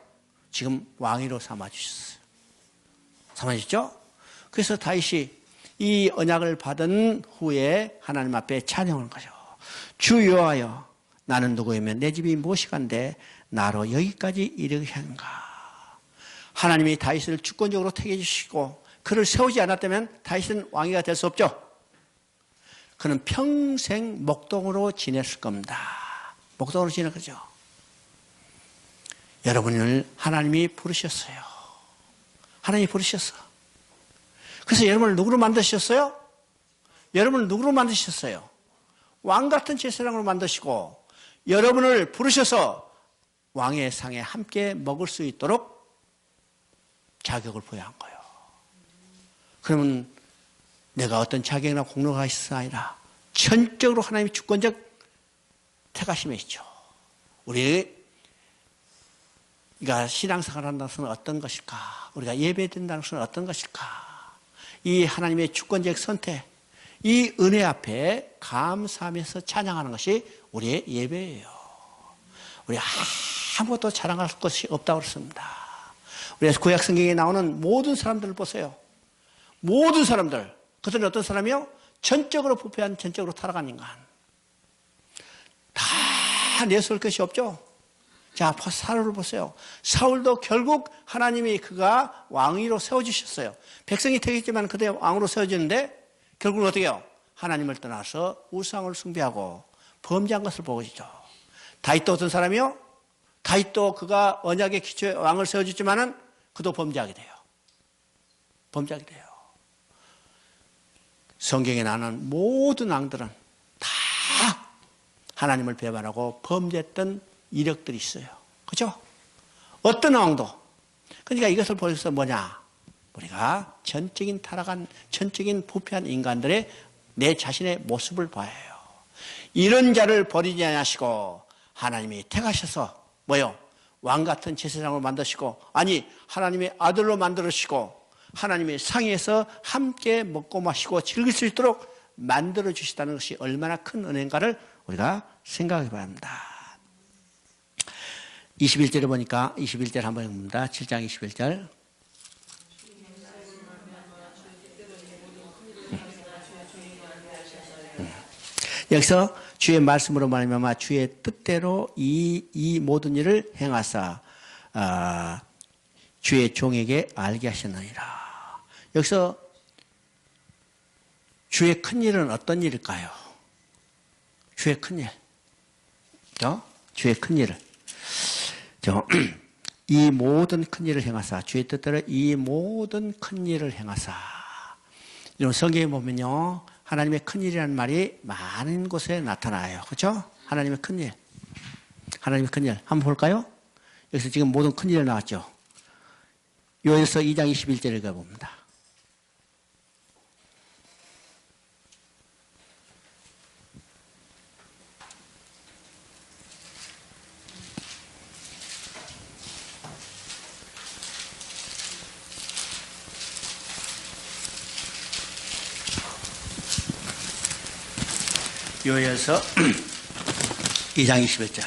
지금 왕위로 삼아주셨어요. 삼아주셨죠? 그래서 다윗이 이 언약을 받은 후에 하나님 앞에 찬양하는 거죠. 주 여호와여 나는 누구이면 내 집이 무엇이간데 나로 여기까지 이르게 하는가. 하나님이 다윗을 주권적으로 택해 주시고 그를 세우지 않았다면 다윗은 왕위가 될 수 없죠. 그는 평생 목동으로 지냈을 겁니다. 목동으로 지낼 거죠. 여러분을 하나님이 부르셨어요. 하나님이 부르셨어. 그래서 여러분을 누구로 만드셨어요? 여러분을 누구로 만드셨어요? 왕 같은 제사장으로 만드시고 여러분을 부르셔서 왕의 상에 함께 먹을 수 있도록 자격을 부여한 거예요. 그러면 내가 어떤 자격이나 공로가 있어야 아니라 전적으로 하나님의 주권적 택하심에 있죠. 우리가 신앙생활을 한다는 것은 어떤 것일까? 우리가 예배된다는 것은 어떤 것일까? 이 하나님의 주권적 선택, 이 은혜 앞에 감사하면서 찬양하는 것이 우리의 예배예요. 우리 아무것도 자랑할 것이 없다고 그랬습니다. 우리가 구약 성경에 나오는 모든 사람들을 보세요. 모든 사람들. 그들은 어떤 사람이요? 전적으로 부패한, 전적으로 타락한 인간. 다 내세울 것이 없죠. 자, 사울을 보세요. 사울도 결국 하나님이 그가 왕위로 세워주셨어요. 백성이 택했지만 그때 왕으로 세워졌는데 결국은 어떻게 해요? 하나님을 떠나서 우상을 숭배하고 범죄한 것을 보고 있죠. 다윗도 어떤 사람이요? 다윗도 그가 언약의 기초에 왕을 세워줬지만은 그도 범죄하게 돼요. 범죄하게 돼요. 성경에 나오는 모든 왕들은 다 하나님을 배반하고 범죄했던 이력들이 있어요. 그죠? 어떤 왕도. 그러니까 이것을 보여서 뭐냐? 우리가 전적인 타락한, 전적인 부패한 인간들의 내 자신의 모습을 봐야 해요. 이런 자를 버리지 않으시고 하나님이 택하셔서 뭐요? 왕 같은 제사장을 만드시고, 아니 하나님의 아들로 만들으시고 하나님의 상에서 함께 먹고 마시고 즐길 수 있도록 만들어 주시다는 것이 얼마나 큰 은혜인가를 우리가 생각해 봐야 합니다. 21절에 보니까 21절 한번 읽습니다. 7장 21절. 여기서 주의 말씀으로 말하면 주의 뜻대로 이 모든 일을 행하사 주의 종에게 알게 하셨느니라. 여기서 주의 큰 일은 어떤 일일까요? 주의 큰 일. 주의 큰 일을. 이 모든 큰 일을 행하사, 주의 뜻대로 이 모든 큰 일을 행하사. 이런 성경에 보면요, 하나님의 큰 일이라는 말이 많은 곳에 나타나요. 그렇죠? 하나님의 큰 일. 하나님의 큰 일. 한번 볼까요? 여기서 지금 모든 큰 일 나왔죠. 요에서 2장 21절을 읽어봅니다. 요에서 2장 21절.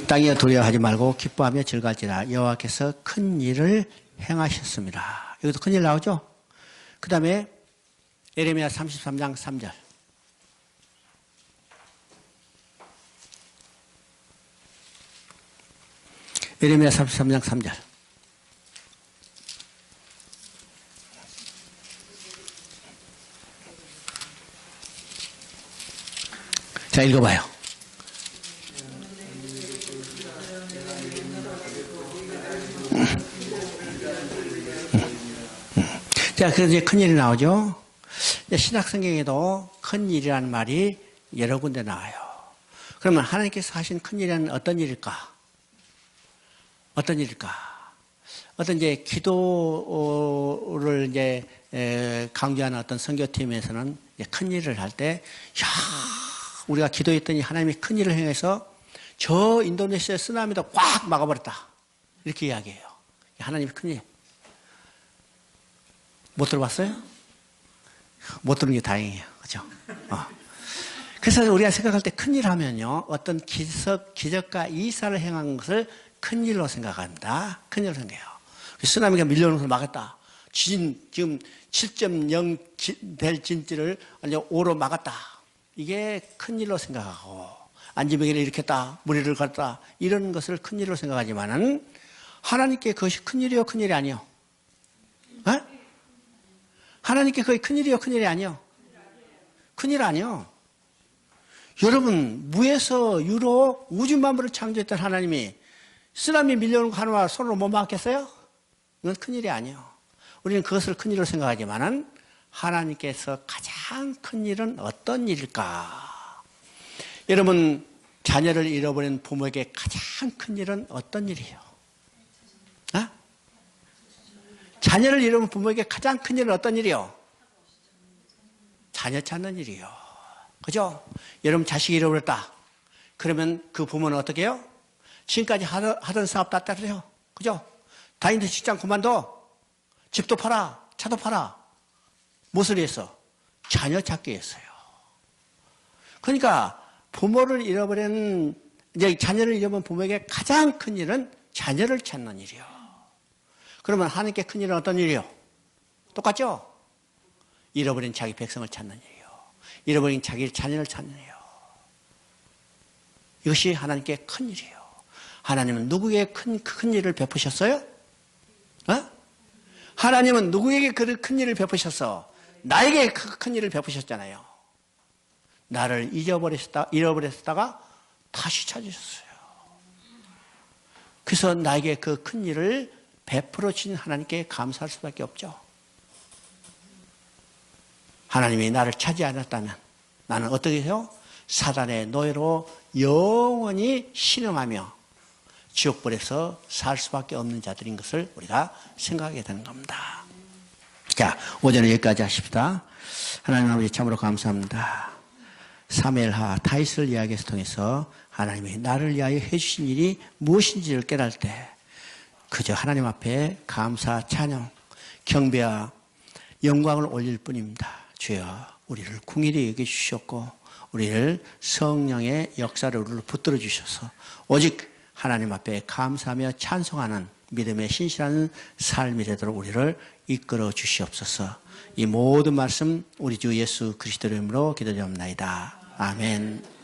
땅이 두려워하지 말고 기뻐하며 즐거울지라 여호와께서 큰 일을 행하셨습니다. 여기도 큰 일 나오죠? 그 다음에 예레미야 33장 3절. 예레미야 33장 3절. 자, 읽어봐요. 자, 그래서 이제 큰일이 나오죠. 신약성경에도 큰일이라는 말이 여러 군데 나와요. 그러면 하나님께서 하신 큰일은 어떤 일일까? 어떤 일일까? 어떤 이제 기도를 이제 강조하는 어떤 선교팀에서는 큰일을 할 때, 우리가 기도했더니 하나님이 큰 일을 행해서 저 인도네시아 쓰나미도 꽉 막아버렸다. 이렇게 이야기해요. 하나님이 큰 일. 못 들어봤어요? 못 들은 게 다행이에요. 그죠? 그래서 우리가 생각할 때 큰일 하면요, 어떤 기적과 이사를 행한 것을 큰일로 생각한다. 큰일로 생각해요. 쓰나미가 밀려오는 것을 막았다. 지금 7.0 될 진지를 5로 막았다. 이게 큰일로 생각하고, 안지병이를 일으켰다, 무리를 갔다, 이런 것을 큰일로 생각하지만은, 하나님께 그것이 큰일이요, 큰일이 아니요? 하나님께 그게 큰일이요, 큰일이 아니요? 큰일 아니요. 여러분, 무에서 유로 우주 만물을 창조했던 하나님이 쓰나미 밀려오는 거 하나 손으로 못 막겠어요? 이건 큰일이 아니요. 우리는 그것을 큰일로 생각하지만은, 하나님께서 가장 큰 일은 어떤 일일까? 여러분, 자녀를 잃어버린 부모에게 가장 큰 일은 어떤 일이에요? 자녀를 잃어버린 부모에게 가장 큰 일은 어떤 일이요? 자녀 찾는 일이요. 그죠? 여러분 자식이 잃어버렸다. 그러면 그 부모는 어떻게 해요? 지금까지 하던 사업 다 따르세요. 그죠? 다니던 직장 그만둬. 집도 팔아. 차도 팔아. 무엇을 위해서? 자녀 찾기 위해서요. 그러니까 부모를 잃어버린, 이제 자녀를 잃어버린 부모에게 가장 큰 일은 자녀를 찾는 일이요. 그러면 하나님께 큰 일은 어떤 일이요? 똑같죠? 잃어버린 자기 백성을 찾는 일이요. 잃어버린 자기 자녀를 찾는 일이요. 이것이 하나님께 큰 일이에요. 하나님은 누구에게 큰 일을 베푸셨어요? 하나님은 누구에게 그 큰 일을 베푸셨어? 나에게 큰 일을 베푸셨잖아요. 나를 잃어버렸다가 다시 찾으셨어요. 그래서 나에게 그 큰 일을 베풀어 주신 하나님께 감사할 수밖에 없죠. 하나님이 나를 찾지 않았다면 나는 어떻게 해요? 사단의 노예로 영원히 신음하며 지옥불에서 살 수밖에 없는 자들인 것을 우리가 생각하게 되는 겁니다. 자, 오전에 여기까지 하십시다. 하나님 아버지 참으로 감사합니다. 사무엘하 다윗을 이야기해서 통해서 하나님이 나를 위하여 해주신 일이 무엇인지를 깨달을 때 그저 하나님 앞에 감사, 찬양, 경배와 영광을 올릴 뿐입니다. 주여 우리를 긍휼히 여겨주셨고 우리를 성령의 역사를 우리를 붙들어 주셔서 오직 하나님 앞에 감사하며 찬송하는 믿음의 신실한 삶이 되도록 우리를 이끌어 주시옵소서. 이 모든 말씀 우리 주 예수 그리스도의 이름으로 기도드립니다. 아멘.